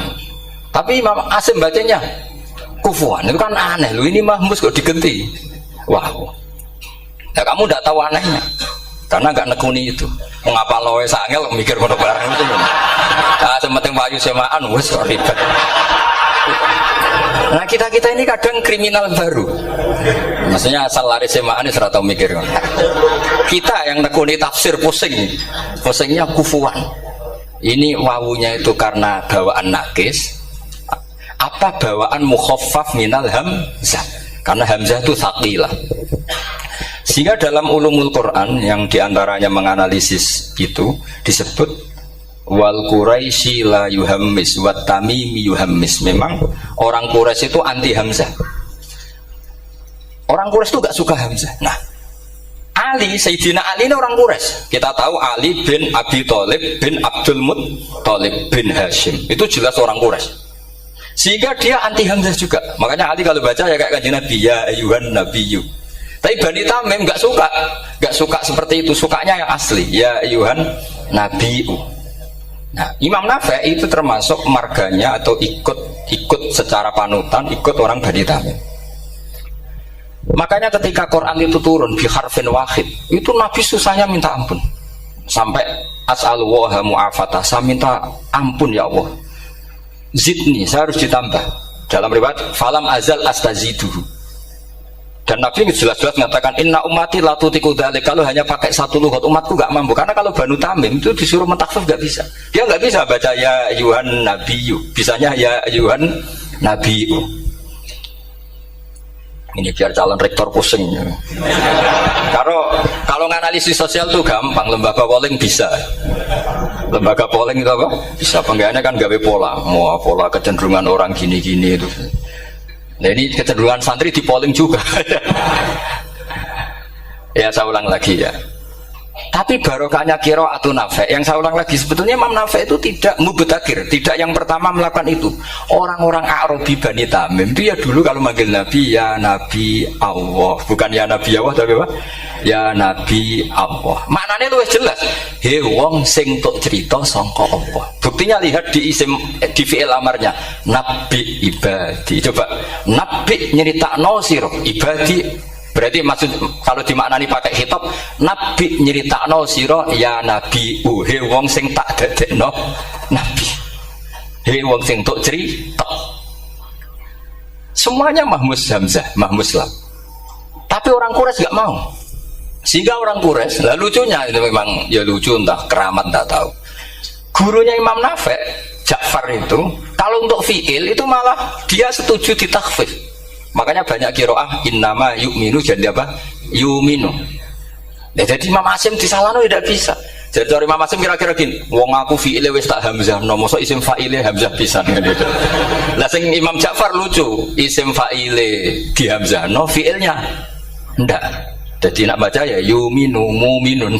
Tapi Imam Asim bacanya kufuan. Itu kan aneh loh, ini mahmus kok digenti. Wow. Ya kamu tidak tahu anehnya karena nggak nekuni itu. Mengapa loe sangel mikir kono barang itu. Ah sementing wayu semaan wis kok ribet. Nah kita ini kadang kriminal baru. Maksudnya asal lari semaan ini serata mikir. Kita yang nekuni tafsir pusingnya kufuan. Ini wawunya itu karena bawaan nakis. Apa bawaan mukhaffaf minal hamzah? Karena hamzah itu tsaqilah. Sehingga dalam ulumul Quran yang diantaranya menganalisis itu disebut wal Quraisy la yuhammis wat tamimi yuhammis. Memang orang Quraisy itu anti hamzah. Orang Quraisy itu gak suka hamzah. Nah, Ali, Sayyidina Ali ini orang Quraisy. Kita tahu Ali bin Abi Thalib bin Abdul Muttalib bin Hashim. Itu jelas orang Quraisy. Sehingga dia anti hamzah juga. Makanya Ali kalau baca ya kayak Kanjeng Nabi, ya ayyuhan nabiyyu. Tapi Bani Tamim nggak suka seperti itu, sukanya yang asli, ya ayyuhan nabiyyu. Nah, Imam Nafi itu termasuk marganya atau ikut secara panutan, ikut orang Bani Tamim. Makanya ketika Quran itu turun bi harfin wahid, itu Nabi susahnya minta ampun. Sampai as'alullaha mu'afatah, saya minta ampun ya Allah. Zidni, saya harus ditambah. Dalam riwayat falam azal astaziduhu. Dan Nabi jelas-jelas mengatakan inna ummati la tutiku dzalik. Kalau hanya pakai satu lughat umatku gak mampu. Karena kalau Banu Tamim itu disuruh mentakhfif gak bisa. Dia gak bisa baca ya ayyuhan nabiyyu. Bisanya ya ayyuhan nabiyyu. Ini biar calon rektor pusing. Kalau nganalisis sosial tuh gampang, lembaga polling bisa. Lembaga polling itu apa? Bisa, penggawaannya kan gawe pola. Mau pola kecenderungan orang gini-gini itu. Nah ini kecenderungan santri di polling juga. Ya saya ulang lagi ya. Tapi barokahnya qiraatun Nafi. Yang saya ulang lagi, sebetulnya Imam Nafi itu tidak mubtadir, tidak yang pertama melakukan itu. Orang-orang Arabi Bani Tamim itu ya dulu kalau manggil Nabi ya Nabi Allah, bukan ya Nabi Allah tapi apa? Ya Nabi Allah. Maknanya luwih jelas. He wong sing tok cerita sangka Allah. Buktinya lihat di isim di fi'il amarnya Nabi ibadi. Coba Nabi nyeritakno sira ibadi. Berarti maksud kalau dimaknani pakai khitab Nabi nyeritakno sira ya Nabi he wong sing tak dadekno Nabi. He wong sing tok cerita. Semuanya mahmus hamzah, mahmus lam. Tapi orang Quraisy gak mau. Sehingga orang Quraisy, lah lucunya itu memang ya lucu entah keramat tak tahu. Gurunya Imam Nafi, Ja'far itu, kalau untuk fi'il itu malah dia setuju ditakhfif. Makanya banyak qiraah innama yu'minu jadi apa? Yu'minu. Nah, jadi Imam Asim disalahno tidak bisa. Jadi dari Imam Asim kira-kira gini, wong aku fi'ile wis tak hamzah, no mosok isim fa'ile hamzah pisan gitu. Lah sing Imam Ja'far lucu, isim fa'ile di hamzah, no fi'ilnya ndak. Jadi nak baca ya yuminu muminun.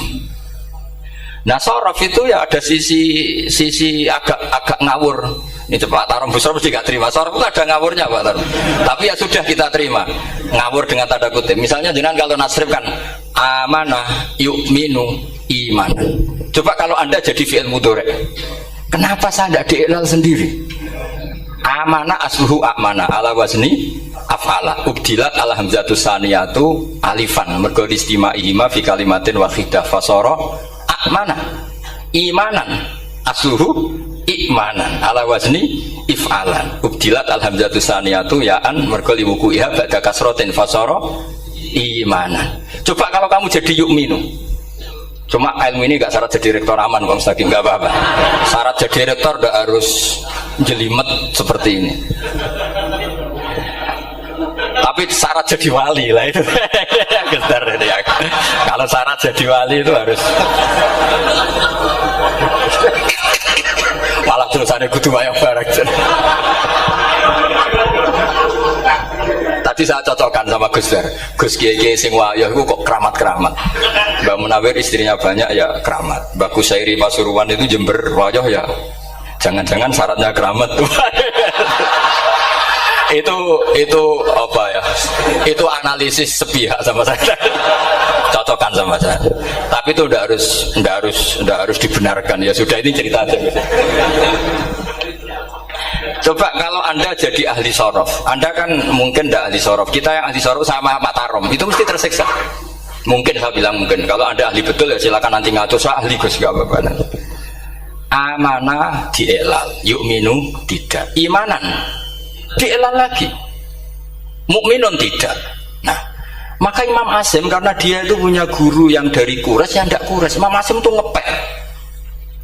Nah sorof itu ya ada sisi agak ngawur. Ini Pak Tarom Busro mesti gak terima. Sorof itu ada ngawurnya Pak Tarom. Tapi ya sudah kita terima. Ngawur dengan tanda kutip. Misalnya jangan kalau nasrif kan amanah yu'minu iman. Coba kalau Anda jadi fi'il mudhari. Kenapa saya tidak diiklal sendiri? Amana asluhu amana ala wazni af'ala ubdilat ala hamzatus saniyatu alifan mergo istimaihima fi kalimatin wahidah fasara amana imanan asluhu imanan ala wazni if'alan ubdilat al hamzatus saniyatu ya'an mergo liwuku'iha ba'da kasratin fasara imanan. Coba kalau kamu jadi yu'minu. Cuma ilmu ini gak syarat jadi rektor aman Bang Mustaqim, gak apa-apa. Syarat jadi rektor gak harus jelimet seperti ini. Tapi syarat jadi wali lah itu. Gestar ini ya. Kalau syarat jadi wali itu harus malah tulisannya kudu wayang bareng. Tadi saya cocokkan sama Gus Dar. Gus Kiai sing wayah itu kok keramat-keramat. Mbak Munawir istrinya banyak ya keramat. Mbak Kusairi Pasuruan itu Jember wayah ya. Jangan-jangan syaratnya keramat tuh. itu apa ya? Itu analisis sepihak sama saya. Cocokkan sama saya. Tapi itu ndak harus dibenarkan ya. Sudah ini cerita aja. Coba kalau Anda jadi ahli sorof, Anda kan mungkin tidak ahli sorof. Kita yang ahli sorof sama Pak Tarom itu mesti tersiksa. Mungkin saya bilang mungkin. Kalau Anda ahli betul ya silakan nanti ngatur. Saya ahli Gus gak apa-apa. Amanah dielal, yu'minu tidak. Imanan dielal lagi, mukminun tidak. Nah, maka Imam Asim karena dia itu punya guru yang dari Quraisy yang tidak Quraisy. Imam Asim itu ngepek.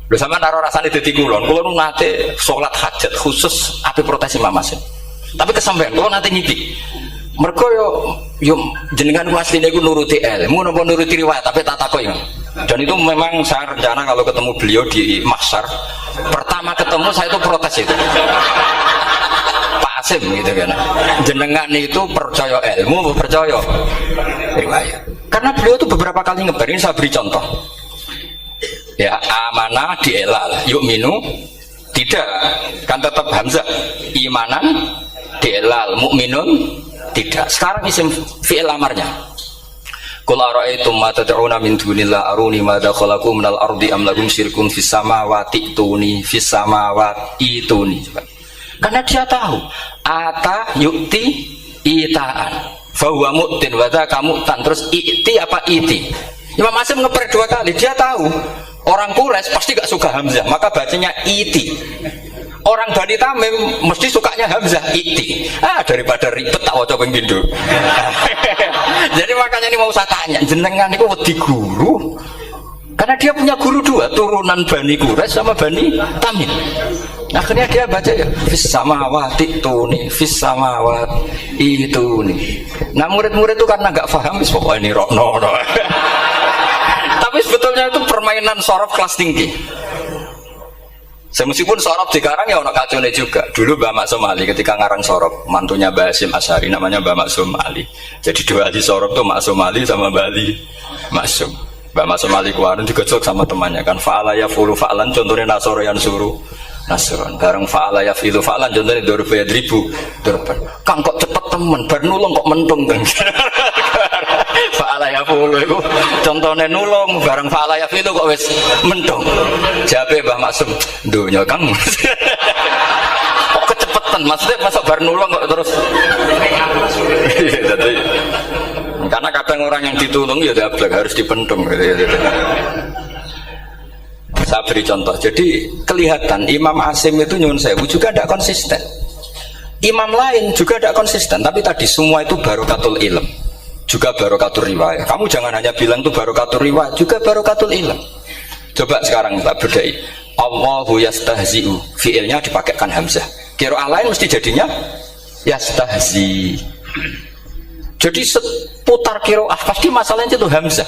Lho sampean karo rasane dadi kula nate salat hajat khusus ape protes Imam Asim. Tapi kesampean kula nate ngipi. Mergo yo jenengan asline iku nuruti ilmu napa nuruti riwayat tapi tak takoki. Dan itu memang saya rencana kalau ketemu beliau di mahsyar pertama ketemu saya itu protes itu. Pak Asim gitu kan. Jenengan itu percaya ilmu atau percaya riwayat? Karena beliau itu beberapa kali ngebarin saya beri contoh. Ya amanah dielal yu'minu tidak kan tetap hamzah imanan dielal mukminun tidak. Sekarang isim fi'il amarnya qul ara'aytum ma tad'una min dunillah aruni madza khalaqu minal ardi am lahum syirkun fis samawati tuni fis samawati tuni. Karena dia tahu ata yu'ti itaan fa huwa mu'tin wa dza kamu'tan terus i'ti apa iti. Imam Asim ngeper dua kali. Dia tahu orang Quraisy pasti gak suka hamzah, maka bacanya iti. Orang Bani Tamim mesti sukanya hamzah iti. Daripada ribet tak waca ping pindho. Jadi makanya ini mau saya tanya, jenengan niku wedi guru? Karena dia punya guru dua, turunan Bani Quraisy sama Bani Tamim. Akhirnya dia baca ya fis samawati tuni fis samawati tuni. Nah murid-murid itu karena gak paham wis pokoknya ini rokno. Tapi sebetulnya itu permainan sorof kelas tinggi. Meskipun sorof dikarang ya ono kacone juga. Dulu Mbak Maksum Ali ketika ngarang sorof, mantunya Mbak Hasyim Asy'ari namanya Mbak Maksum Ali. Jadi dua ahli sorof tuh Maksum Ali sama Mbak Ali Maksum. Mbak Maksum Ali kemarin digojok sama temannya kan fa'ala yafulu fa'lan contohnya nasoro yang suruh nasron. Bareng fa'ala yafilu fa'lan contohnya dorba yadribu dorban. Kang kok cepet temen bar nulung kok mentung kan. Fa'ala yafulu itu contohnya nulung bareng fa'ala yafilu kok wis mentung. Jabe Mbah Maksum dunya Kang. Kok kecepetan maksudnya masuk bar nulung kok terus. Jadi karena kadang orang yang ditulung ya dablek harus dipentung gitu. Saya beri contoh. Jadi kelihatan Imam Asim itu nyuwun sewu juga tidak konsisten. Imam lain juga tidak konsisten. Tapi tadi semua itu barokatul ilm, juga barokatul riwayat. Kamu jangan hanya bilang itu barokatul riwayat, juga barokatul ilm. Coba sekarang tak bedai. Allahu yastahzi'u, fiilnya dipakaikan hamzah. Qiraah lain mesti jadinya yastahzi. Jadi seputar qiraah pasti masalahnya itu hamzah.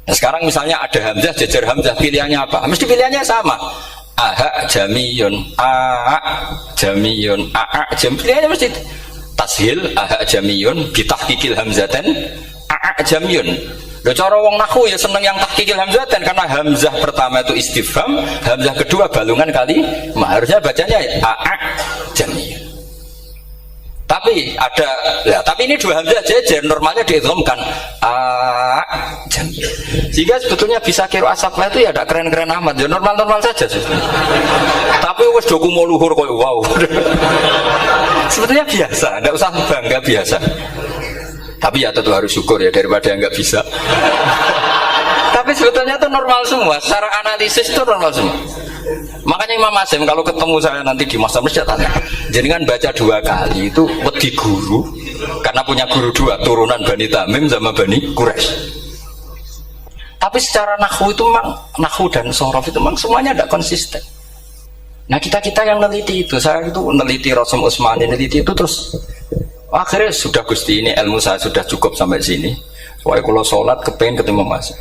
Nah, sekarang misalnya ada hamzah jajar hamzah pilihannya apa? Mesti pilihannya sama. Aha jamiyun a jamiyun a jam pilihannya mesti tashil aha jamiyun bitahqiqil hamzatan a jamiyun. Lho cara wong nahwu ya seneng yang tahqiqil hamzatan karena hamzah pertama itu istifham, hamzah kedua balungan kali harusnya bacanya a jamiyun. Tapi ada, ya, tapi ini dua hamzah jajar normalnya diidghamkan jamiyun. Sehingga sebetulnya bisa qiraah safah itu ya tidak keren-keren amat, ya normal-normal saja sih. Tapi wis doku mau luhur koyo wow. Sebetulnya biasa, tidak usah bangga biasa. Tapi ya tentu harus syukur ya daripada yang nggak bisa. Tapi sebetulnya itu normal semua, secara analisis itu normal semua. Makanya Imam Asim kalau ketemu saya nanti di masa masjid tanya, jenengan baca dua kali itu wedi guru karena punya guru dua, turunan Bani Tamim sama Bani Quraisy. Tapi secara nahwu itu memang nahwu dan sorof itu memang semuanya tidak konsisten. Nah kita yang neliti itu, saya itu neliti Rasul Utsmani, neliti itu terus akhirnya sudah Gusti ini ilmu saya sudah cukup sampai sini. Soalnya kalau sholat kepengen ketemu Mas.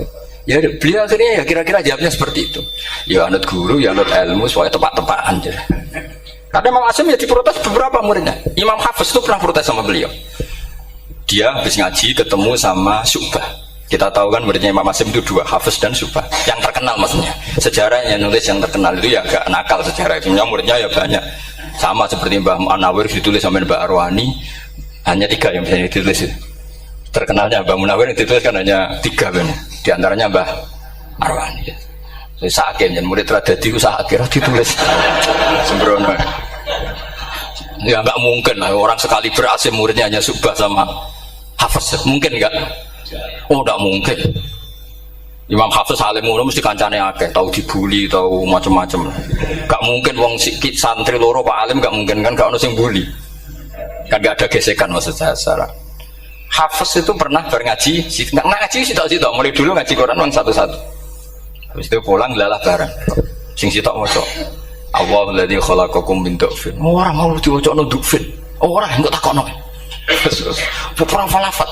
Ya beliau akhirnya ya kira-kira jawabnya seperti itu. Ya anut guru, ya anut ilmu, soalnya tepat-tepatan aja. Karena Imam Asim ya diprotes beberapa muridnya. Imam Hafiz itu pernah protes sama beliau. Dia habis ngaji ketemu sama Syu'bah. Kita tahu kan muridnya Imam Asim itu dua, Hafiz dan Syu'bah. Yang terkenal maksudnya. Sejarahnya nulis yang terkenal itu ya agak nakal sejarah. Sebenarnya muridnya ya banyak. Sama seperti Mbah Munawir ditulis sama Mbah Arwani. Hanya 3 yang bisa ditulis. Terkenalnya Mbah Munawir ditulis kan hanya 3 kan. Di antaranya Mbah Arwani. Sakit dan murid tradadi itu sakit ditulis sembrono. Ya nggak mungkin lah orang sekali berhasil muridnya hanya Syu'bah sama Hafiz, mungkin nggak? Oh nggak mungkin. Imam Hafiz alim ngono mesti kancane akeh, tahu dibully, tahu macam-macam. Nggak mungkin wong sikit santri loro Pak alim nggak mungkin kan, nggak ono sing bully. Kan nggak ada gesekan maksud saya secara. Hafiz itu pernah berngaji, nggak ngaji sih tak mulai dulu ngaji Quran orang satu-satu. Habis itu pulang lalah barang. Sing sitok maca. Allahu alladzi khalaqakum min dhafin. Orang mau diwacana dhafin. Orang enggak takokno. Perang falafat.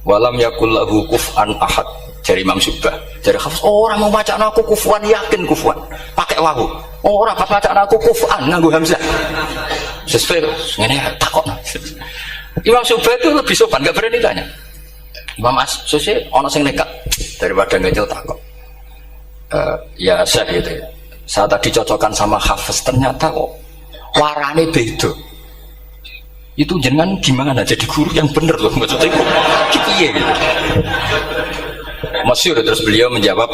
Walam yakul lahu kuf'an ahad. Dari Imam Syu'bah. Dari Hafiz, orang mau baca aku kufuan, yakin kufuan. Pakai wawu. Orang pas baca aku kuf'an nganggo hamzah. Sesuai ngene takokno. Imam Syu'bah itu lebih sopan, enggak berani tanya. Imam As-Susi ana sing nekat daripada ngecel takok. Ya saya gitu ya. Saya tadi cocokkan sama Hafiz, ternyata kok warane beda. Itu jangan gimana jadi guru yang bener loh maksudnya kok piye gitu. Masyhur terus beliau menjawab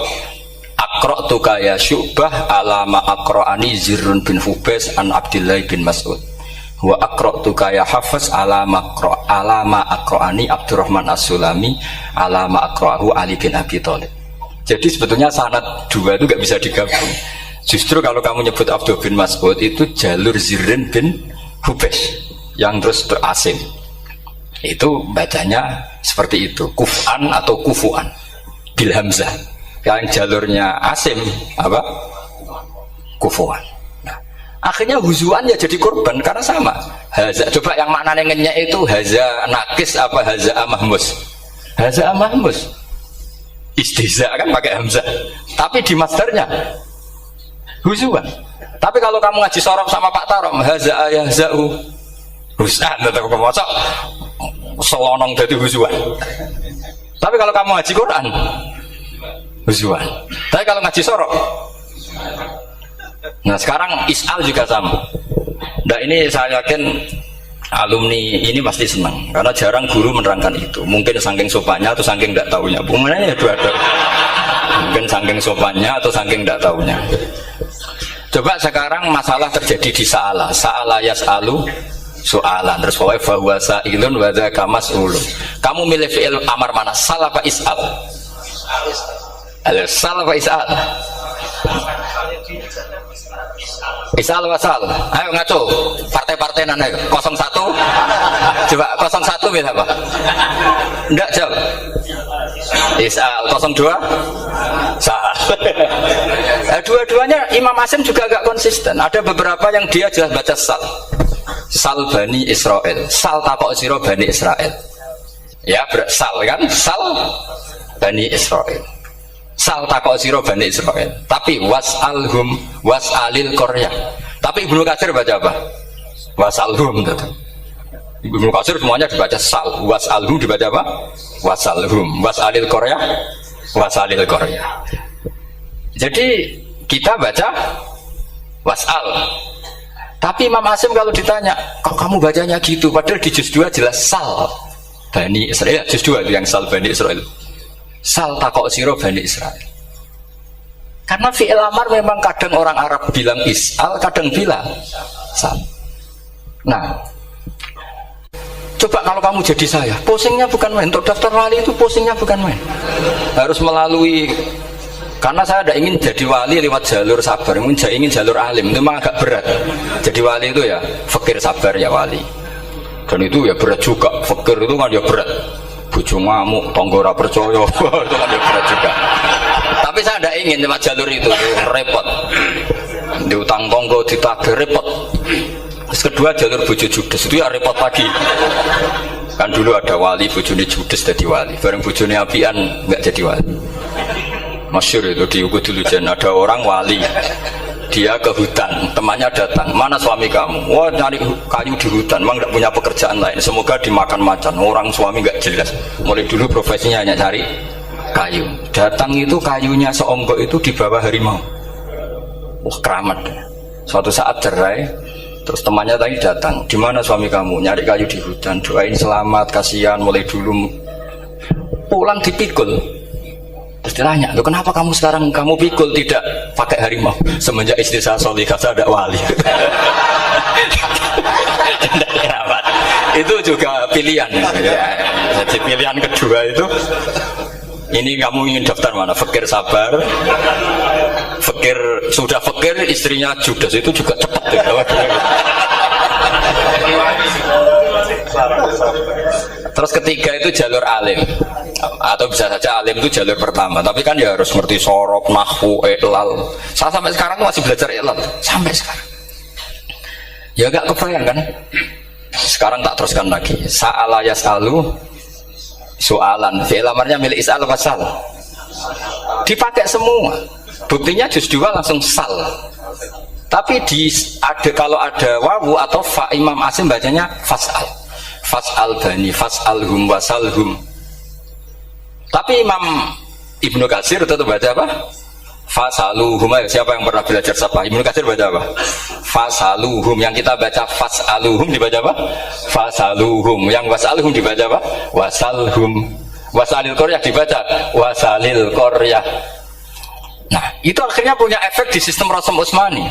Aqra'tuka ya Syu'bah alama aqra'ani Zirrun bin Hubais an Abdillah bin Mas'ud. Wa aqra'tuka ya Hafiz alama aqra'ani Abdurrahman As-Sulami alama aqra'ahu Ali bin Abi Thalib. Jadi sebetulnya sanad dua itu nggak bisa digabung. Justru kalau kamu nyebut Abdul bin Mas'ud itu jalur Zirrin bin Hubais yang terus berasing. Itu bacanya seperti itu, kuf'an atau kufu'an bil hamzah. Yang jalurnya Asim apa? Kufu'an. Nah, akhirnya huzuan ya jadi korban karena sama. Haza, coba yang maknanya ngenyek itu haza nakis apa haza mahmus? Haza mahmus. Istihza kan pakai hamzah, tapi di masdarnya huzuan. Tapi kalau kamu ngaji sorof sama Pak Tarom, haza ayahzau husan atau kemosok selonong dari huzuan. Tapi kalau kamu ngaji Quran, huzuan. Tapi kalau ngaji sorof, nah sekarang is'al juga sama. Nah ini saya yakin alumni ini pasti senang karena jarang guru menerangkan itu. Mungkin saking sopannya atau saking tidak tahunya. Bagaimana ya dua-dua. Mungkin saking sopannya atau saking tidak tahunya. Coba sekarang masalah terjadi di Sa'ala yas'alu soalan terus wa huwa sa'ilun wa dzaka mas'ulun. Kamu milih fi'il amar mana? Sal apa is'al? Sal apa is'al? Isal wasal, ayo ngaco, partai-partai nana 01, coba 01 milih apa? Enggak jawab. Isal 02, sal. Dua-duanya Imam Asim juga agak konsisten. Ada beberapa yang dia jelas baca sal, sal Bani Israel, sal takok siro Bani Israel. Ya sal kan, sal Bani Israel. Sal takok siro Bani Israel. Tapi was'alhum was'alil Korea. Tapi Ibnu Katsir baca apa? Was'alhum. Ibnu Katsir semuanya dibaca sal. Was'alhum dibaca apa? Was'alhum. Was'alil Korea. Was'alil Korea. Jadi kita baca was'al. Tapi Imam Asim kalau ditanya, kok kamu bacanya gitu? Padahal di juz 2 jelas sal Bani Israel. Juz 2 itu yang sal Bani Israel. Sal takok siro Bani Israel. Karena fi'il amar memang kadang orang Arab bilang is'al, kadang bilang sal. Nah, coba kalau kamu jadi saya, posingnya bukan main. Untuk daftar wali itu posingnya bukan main. Harus melalui, karena saya tidak ingin jadi wali lewat jalur sabar, ingin jalur alim. Itu memang agak berat. Jadi wali itu ya fakir sabar ya wali. Dan itu ya berat juga. Fakir itu kan ya berat. Bojo ngamuk, tonggo ora percaya, itu kan berat juga. Tapi saya tidak ingin lewat jalur itu, repot. Diutang tonggo, ditagih repot. Terus kedua jalur bojo judes itu ya repot lagi. Kan dulu ada wali bojone judes jadi wali, bareng bojone apian nggak jadi wali. Masyhur itu di Uku dulu Jan, ada orang wali. Dia ke hutan, temannya datang, mana suami kamu? Wah nyari kayu di hutan, memang tidak punya pekerjaan lain. Semoga dimakan macan. Orang suami nggak jelas. Mulai dulu profesinya hanya cari kayu. Datang itu kayunya seonggok itu di bawah harimau. Wah keramat. Suatu saat cerai, terus temannya tadi datang. Di mana suami kamu? Nyari kayu di hutan. Doain selamat, kasihan. Mulai dulu pulang dipikul. Terus ditanya, loh kenapa kamu sekarang kamu pikul tidak pakai harimau? Semenjak istri saya solihah, saya ada wali. Itu juga pilihan. Jadi pilihan kedua itu, ini kamu ingin daftar mana? Fakir sabar, fakir sudah fakir, istrinya judes itu juga cepat. Terus ketiga itu jalur alim, atau bisa saja alim itu jalur pertama, tapi kan ya harus ngerti sorok, nahwu, i'lal. Saya sampai sekarang masih belajar i'lal sampai sekarang. Ya gak kebayang kan? Sekarang tak teruskan lagi. Sa'ala yas'alu soalan, fi'il amarnya milik is'al wasal. Dipakai semua. Buktinya juz 2 langsung sal. Tapi kalau ada wawu atau fa, Imam Asim bacanya fas'al. Fas'al bani, fas'alhum wasalhum. Tapi Imam Ibnu Katsir tetap baca apa? Fasaluhum. Siapa yang pernah belajar sapa? Ibnu Katsir baca apa? Fasaluhum. Yang kita baca fasaluhum dibaca apa? Fasaluhum. Yang wasalhum dibaca apa? Wasalhum. Wasalil qaryah dibaca wasalil qaryah. Nah, itu akhirnya punya efek di sistem Rasam Utsmani.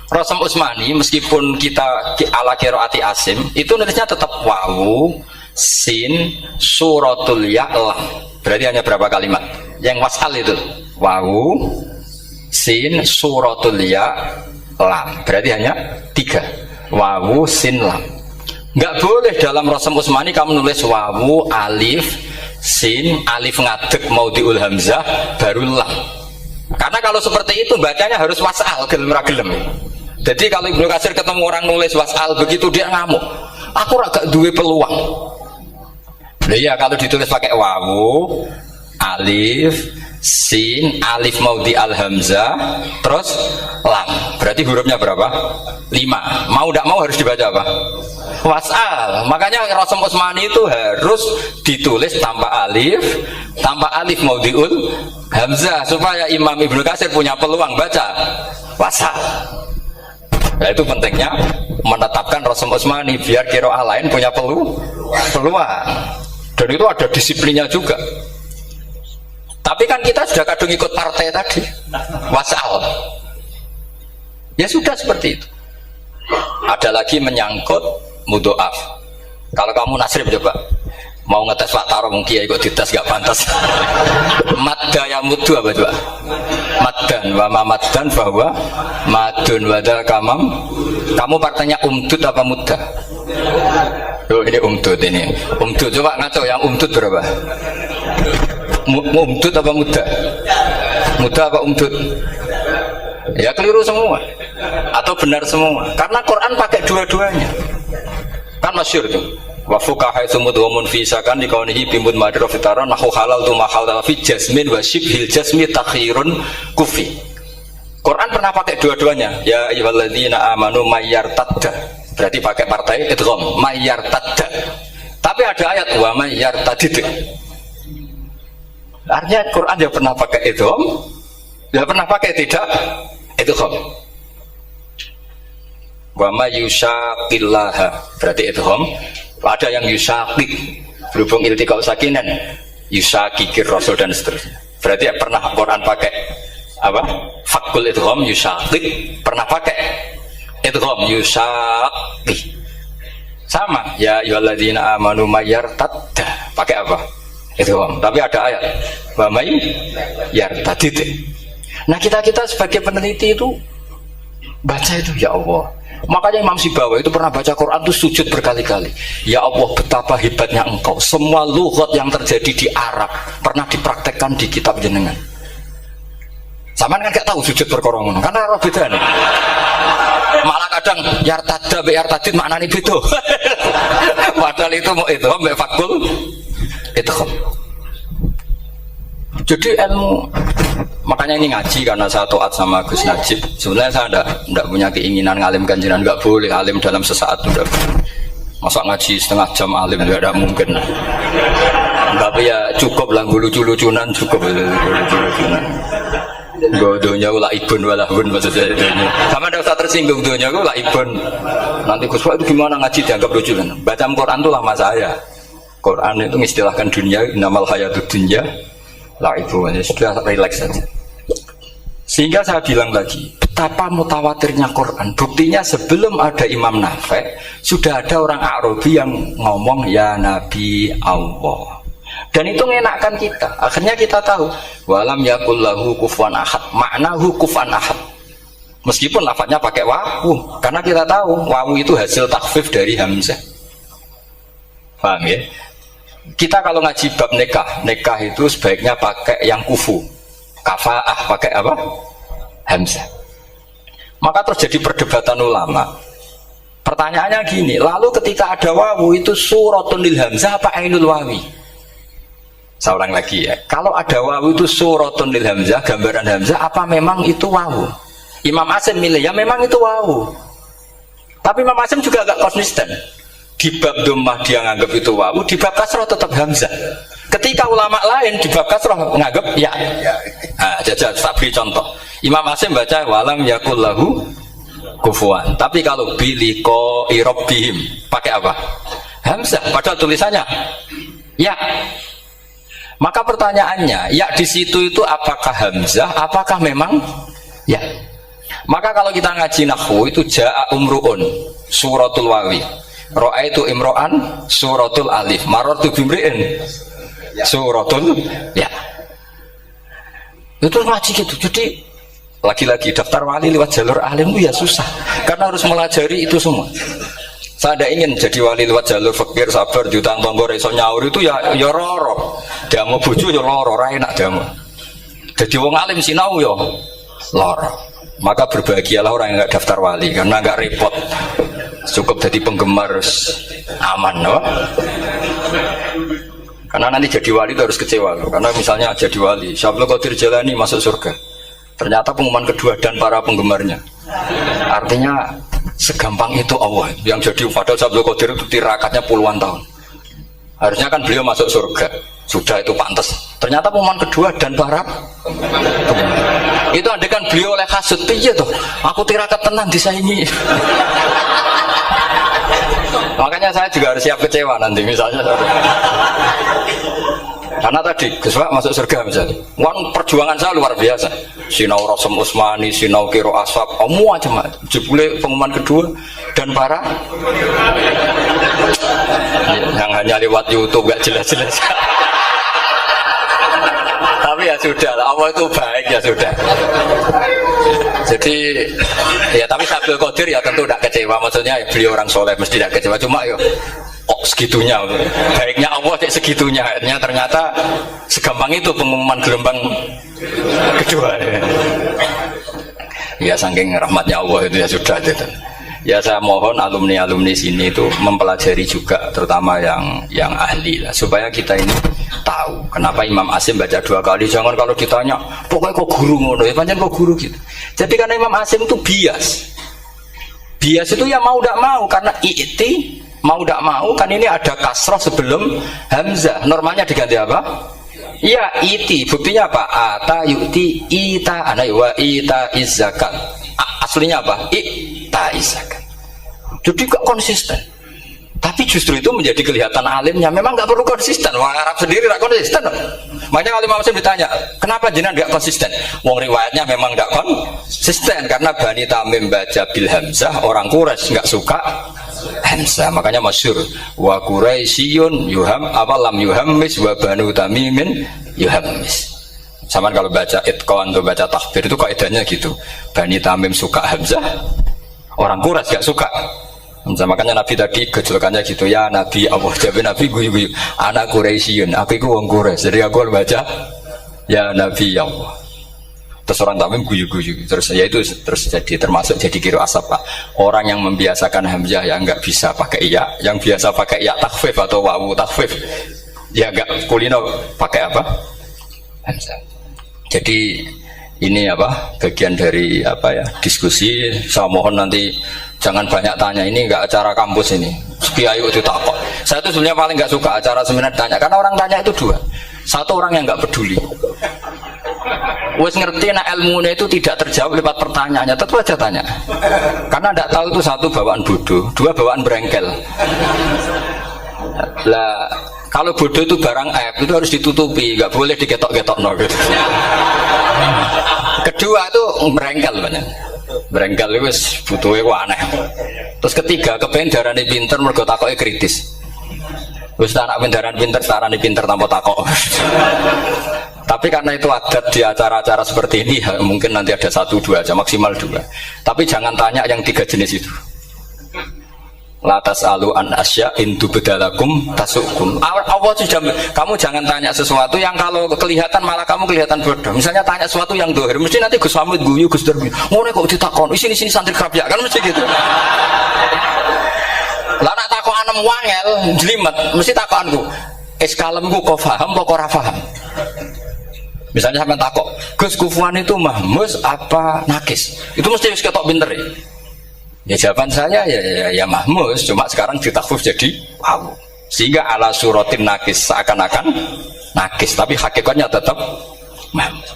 Rasam Utsmani meskipun kita ala qiraati Asim, itu nulisnya tetap wawu, sin, suratul ya, lam. Berarti hanya berapa kalimat? Yang wasal itu wawu, sin, suratul ya, lam. Berarti hanya 3. Wawu, sin, lam. Nggak boleh dalam Rasam Utsmani kamu nulis wawu, alif, sin, alif ngadeg maudhi'ul hamzah baru lam. Karena kalau seperti itu bacanya harus wasal, gelem ra gelem. Jadi kalau Ibnu Katsir ketemu orang nulis wasal begitu dia ngamuk. Aku agak duwe peluang. Nah, iya kalau ditulis pakai wawu, alif, sin, alif maudhi al hamzah, terus lam. Berarti hurufnya berapa? 5. Mau tidak mau harus dibaca apa? Wasal. Makanya Rasam Utsmani itu harus ditulis tanpa alif maudhiul hamzah supaya Imam Ibnu Katsir punya peluang baca wasal. Nah itu pentingnya menetapkan Rasam Utsmani biar qiraah lain punya peluang. Dan itu ada disiplinnya juga. Tapi kan kita sudah kadung ikut partai tadi wasal. Ya sudah seperti itu. Ada lagi menyangkut mudhoaf. Kalau kamu nasrib coba mau ngetes Pak Taro mungkin ikut dites gak pantas. Madda ya mudhu apa coba? Maddan wa ma maddan bahwa madun wadal kamam. Kamu partainya umdud apa mudda? Oh ini umdud ini. Umdud coba ngaco yang umdud berapa? Umdud apa mudda? Mudda apa umdud? Ya keliru semua atau benar semua karena Quran pakai dua-duanya kan masyhur tuh wa fuqaha sumudhumun fi sakan di kaunihi bimud madra fitaran nahu halal tu mahal fi jasmin wa shibhil jasmi takhirun kufi. Quran pernah pakai dua-duanya. Ya ayyuhalladzina amanu mayyartadda berarti pakai partai idgham mayyartadda. Tapi ada ayat wa mayyartadid. Artinya Quran dia pernah pakai idgham, dia pernah pakai tidak idgham. Wa may yushaqillaha berarti idgham. Ada yang yusaqik berhubung iltiqa sakinan yusaqikir rasul dan seterusnya. Berarti pernah Quran pakai apa? Fakul idgham yusaqik, pernah pakai idgham yusaqi. Sama ya ayyuhalladzina amanu mayyartadda pakai apa? Idgham. Tapi ada ayat wa may yartadid. Nah kita sebagai peneliti itu baca itu ya Allah. Makanya Imam Sibawa itu pernah baca Quran itu sujud berkali-kali. Ya Allah betapa hebatnya engkau. Semua lughat yang terjadi di Arab pernah dipraktekkan di kitab jenengan. Sama kan gak tahu sujud berkorong karena Arab beda nih. Malah kadang yartada be yartadid maknane beda. Padahal itu mau itu mbek fakul itu. Jadi ilmu, makanya ini ngaji karena saya taat sama Gus Najib. Sebenarnya saya enggak punya keinginan ngalimkan jenengan, enggak boleh alim dalam sesaat itu enggak. Masa ngaji setengah jam alim enggak ada mungkin. Tapi ya cukup lah lucu-lucunan cukup lucu-lucunan. Godonya ulah ibun walahun maksudnya dunia. Sama ada usah tersinggung dunia ulah ibun. Nanti Gus Pak itu gimana ngaji dianggap lucu kan? Baca Quran itu lama saya. Quran itu mengistilahkan dunia innamal hayatud dunya laibu, sudah relax saja. Sehingga saya bilang lagi, betapa mutawatirnya Quran. Buktinya sebelum ada Imam Nafi, sudah ada orang Arabi yang ngomong ya Nabi Allah. Dan itu mengenakkan kita. Akhirnya kita tahu walam yakullahu kufuwan ahad. Maknahu kufuwan ahad. Meskipun lafadznya pakai wawu, karena kita tahu wawu itu hasil takhfif dari hamzah. Paham ya? Kita kalau ngaji bab nikah itu sebaiknya pakai yang kufu, kafaah pakai apa? Hamzah. Maka terjadi perdebatan ulama. Pertanyaannya gini, lalu ketika ada wawu itu suratun lil hamzah apa ainul wawi? Saya ulang lagi ya. Kalau ada wawu itu suratun lil hamzah, gambaran hamzah, apa memang itu wawu? Imam Asim milih ya memang itu wawu. Tapi Imam Asim juga agak konsisten. Di bab dhammah dia nganggap itu wawu, di bab kasrah tetap hamzah. Ketika ulama lain di bab kasrah nganggap ya. Nah, jajal tak beri contoh. Imam Asim baca walam yakul lahu kufuwan. Tapi kalau biliko irobbihim pakai apa? Hamzah. Padahal tulisannya ya. Maka pertanyaannya, ya di situ itu apakah hamzah? Apakah memang ya? Maka kalau kita ngaji nahwu itu jaa umruun suratul wawi. Ra'aitu imro'an suratul alif, marartu bimri'in suratul ya. Itu ngaji gitu. Jadi lagi-lagi daftar wali lewat jalur alim itu ya susah, karena harus melajari itu semua. Saya tidak ingin jadi wali lewat jalur fakir sabar jutang tonggo reso nyaur itu ya roro. Dia mau bojo ya loro, ra enak dia mau. Jadi wong alim sinau ya loro. Maka berbahagialah orang yang enggak daftar wali karena enggak repot. Cukup jadi penggemar aman, no? Karena nanti jadi wali itu harus kecewa, no? Karena misalnya jadi wali, Syabul Qadir Jalani masuk surga, ternyata pengumuman kedua dan para penggemarnya. Artinya segampang itu Allah yang jadi. Padahal Syabul Qadir itu tirakatnya puluhan tahun. Harusnya kan beliau masuk surga, sudah itu pantas. Ternyata pengumuman kedua dan para penggemar. Itu andai kan beliau oleh kasut, piye tuh? Aku tirakat tenan disaingi. Makanya saya juga harus siap kecewa nanti misalnya. Karena tadi Gus Pak masuk surga misalnya, perjuangan saya luar biasa. Sinau Rasul Utsmani, sinau Kiro Aswab, semua macam jebule pengumuman kedua dan para yang hanya lewat YouTube gak jelas-jelas. Tapi ya sudah, Allah itu baik ya sudah. Jadi ya tapi Syabul Qadir ya tentu tidak kecewa, maksudnya ya, beliau orang soleh mesti tidak kecewa, cuma yo kok segitunya baiknya Allah cek segitunya, ternyata segampang itu pengumuman gelombang kedua ya saking rahmatnya Allah itu ya sudah gitu. Ya saya mohon alumni-alumni sini itu mempelajari juga, terutama yang ahli lah, supaya kita ini tahu kenapa Imam Asim baca 2 kali. Jangan kalau ditanya pokoknya kok guru ngono ya, panjang kok guru gitu. Jadi karena Imam Asim itu bias itu ya mau tidak mau, karena i'ti mau tidak mau kan ini ada kasroh sebelum hamzah, normalnya diganti apa? Ya iti. Buktinya apa? Ata yu'ti ita ana wa ita izzakat. Aslinya apa? Ita izzakat. Jadi gak konsisten. Tapi justru itu menjadi kelihatan alimnya. Memang gak perlu konsisten. Wong Arab sendiri gak konsisten. Makanya kalau Imam Asim ditanya, kenapa jenengan gak konsisten? Wong riwayatnya memang gak konsisten karena Bani Tamim baca bil hamzah, orang Quraisy gak suka hamzah. Makanya masyhur wa Quraisyun yuham awalam yuhammis wa Banu Tamimin yuhammis. Sama kalau baca itqan atau baca takbir itu kaidahnya gitu. Bani Tamim suka hamzah, orang Quraisy gak suka. Makanya Nabi tadi gejolkannya gitu, ya Nabi Allah, jawab Nabi guyu-guyu, anak Quraisyun, aku itu wong Quraisy, jadi aku baca ya Nabi Allah. Terus orang tamim guyu-guyu. Terus ya itu terus jadi termasuk jadi kiro asapa. Orang yang membiasakan hamzah ya nggak bisa pakai iya, yang biasa pakai iya takhfif atau wawu takhfif ya nggak kulino pakai apa? Hamzah. Jadi ini apa bagian dari apa ya diskusi. Saya mohon nanti jangan banyak tanya, ini nggak acara kampus ini. Kiai itu takut. Saya itu sebenarnya paling nggak suka acara seminar tanya, karena orang tanya itu dua. Satu orang yang nggak peduli. Wes ngerti nak ilmunya itu tidak terjawab lewat pertanyaannya, tetap aja tanya. Karena tidak tahu itu satu bawaan bodoh, dua bawaan berengkel. Lah kalau bodoh itu barang aib itu harus ditutupi, nggak boleh diketok-ketok no gitu. Kedua itu berengkel banyak. Berengkel itu butuhnya aneh. Terus ketiga kepengen darahnya pinter mergo takoknya kritis. Wis anak pindaran pinter, tarane pinter tanpa takok. Tapi karena itu adat di acara-acara seperti ini, mungkin nanti ada 1-2 aja, maksimal 2. Tapi jangan tanya yang 3 jenis itu. Latas alu an asya intu bedalakum tasukum. Allah sudah, kamu jangan tanya sesuatu yang kalau kelihatan malah kamu kelihatan bodoh. Misalnya tanya sesuatu yang dohir, mesti nanti Gus Hamid guyu, Gus Darbi. Ngono kok ditakon, sini santri kerapia kan mesti gitu. Lah nak takon anem wangel, jlimet, mesti takonku. Kalemku kok paham kok ora paham. Misalnya sampai takok, Gus Kufuan itu mahmus apa nakis? Itu mesti wis ketok pinter ya. Ya jawaban saya ya mahmus, cuma sekarang ditakhfif jadi wow. Sehingga ala suratin nakis seakan-akan nakis, tapi hakikatnya tetap mahmus.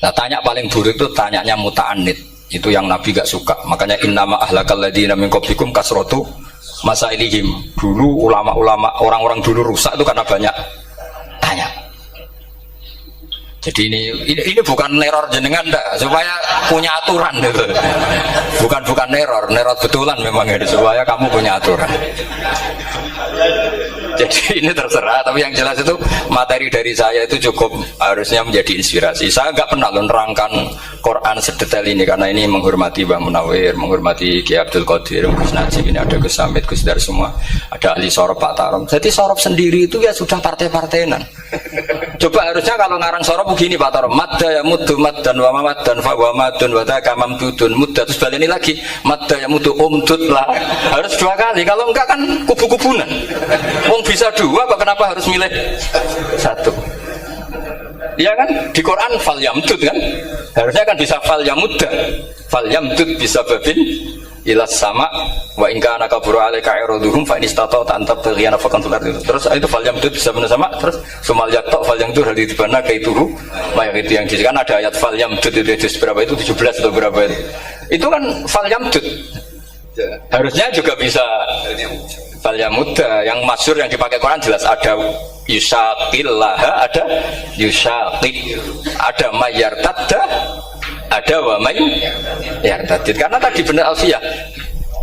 Nah tanya paling buruk itu tanyanya muta'anid. Itu yang Nabi gak suka. Makanya innama ahlakal ladzina min qablikum kasratu masailihim. Dulu ulama-ulama orang-orang dulu rusak itu karena banyak tanya. Jadi ini bukan neror jenengan enggak, supaya punya aturan gitu. Bukan neror betulan memang ini supaya kamu punya aturan. Jadi ini terserah, tapi yang jelas itu materi dari saya itu cukup harusnya menjadi inspirasi. Saya nggak pernah menerangkan Quran sedetail ini karena ini menghormati Mbah Munawir, menghormati Ki Abdul Qadir, Gus Najib, ini ada Gus Samit, Gus Dar semua, ada ahli sorop Pak Tarom. Jadi sorop sendiri itu ya sudah partai-partainan. Coba harusnya kalau ngarang sorop begini Pak Tarom, madda ya muddu maddan wa mamaddan fa wa madun wa daka mamdudun mudda, terus balik ini lagi madda ya muddu umdud lah, harus 2 kali. Kalau enggak kan kubu-kubunan. Wong bisa 2 kok kenapa harus milih 1? Iya kan di Quran fal yamdud kan, harusnya kan bisa fal yamudda, fal yamdud bisa babin ilas sama wa in kana kabura alaika iraduhum fa in istata'ta an tabtaghiya nafaqan fil ardi. Terus itu fal yamdud bisa benar sama, terus sumal yaqta fal yamdud hal dibana kaituhu mayang itu yang kan ada ayat fal yamdud itu berapa itu 17 atau berapa itu kan fal yamdud. Harusnya juga bisa fal yamudda. Yang masyhur yang dipakai Quran jelas ada yusaqillaha, ada yusaqi, ada mayyartadda, ada wa may yartadid. Karena tadi benar Alfiyah,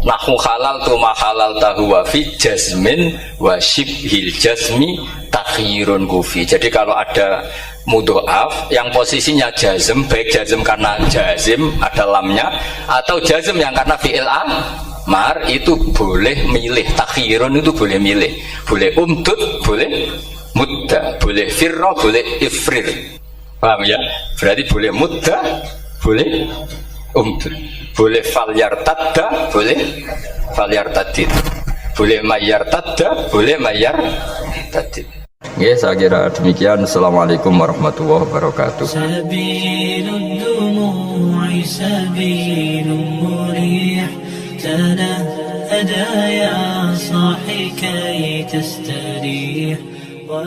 nahu halal tu ma halal tahu wa fi jazmin wa shibhil jazmi takhirun kufi. Jadi kalau ada mudhoaf yang posisinya jazm, baik jazm karena jazim ada lamnya atau jazm yang karena fi'il amar, itu boleh milih. Takhirun itu boleh milih, boleh umdud, boleh mudda, boleh firra, boleh ifrir. Paham ya? Berarti boleh mudda, boleh umdud, boleh fal yartadda, boleh fal yartadid, boleh mayyartadda, boleh mayyartadid. Ya, saya kira demikian. Assalamualaikum warahmatullahi wabarakatuh. Sabilud dumu'i sabilun murih tanahada ya sahi kay tastarih wa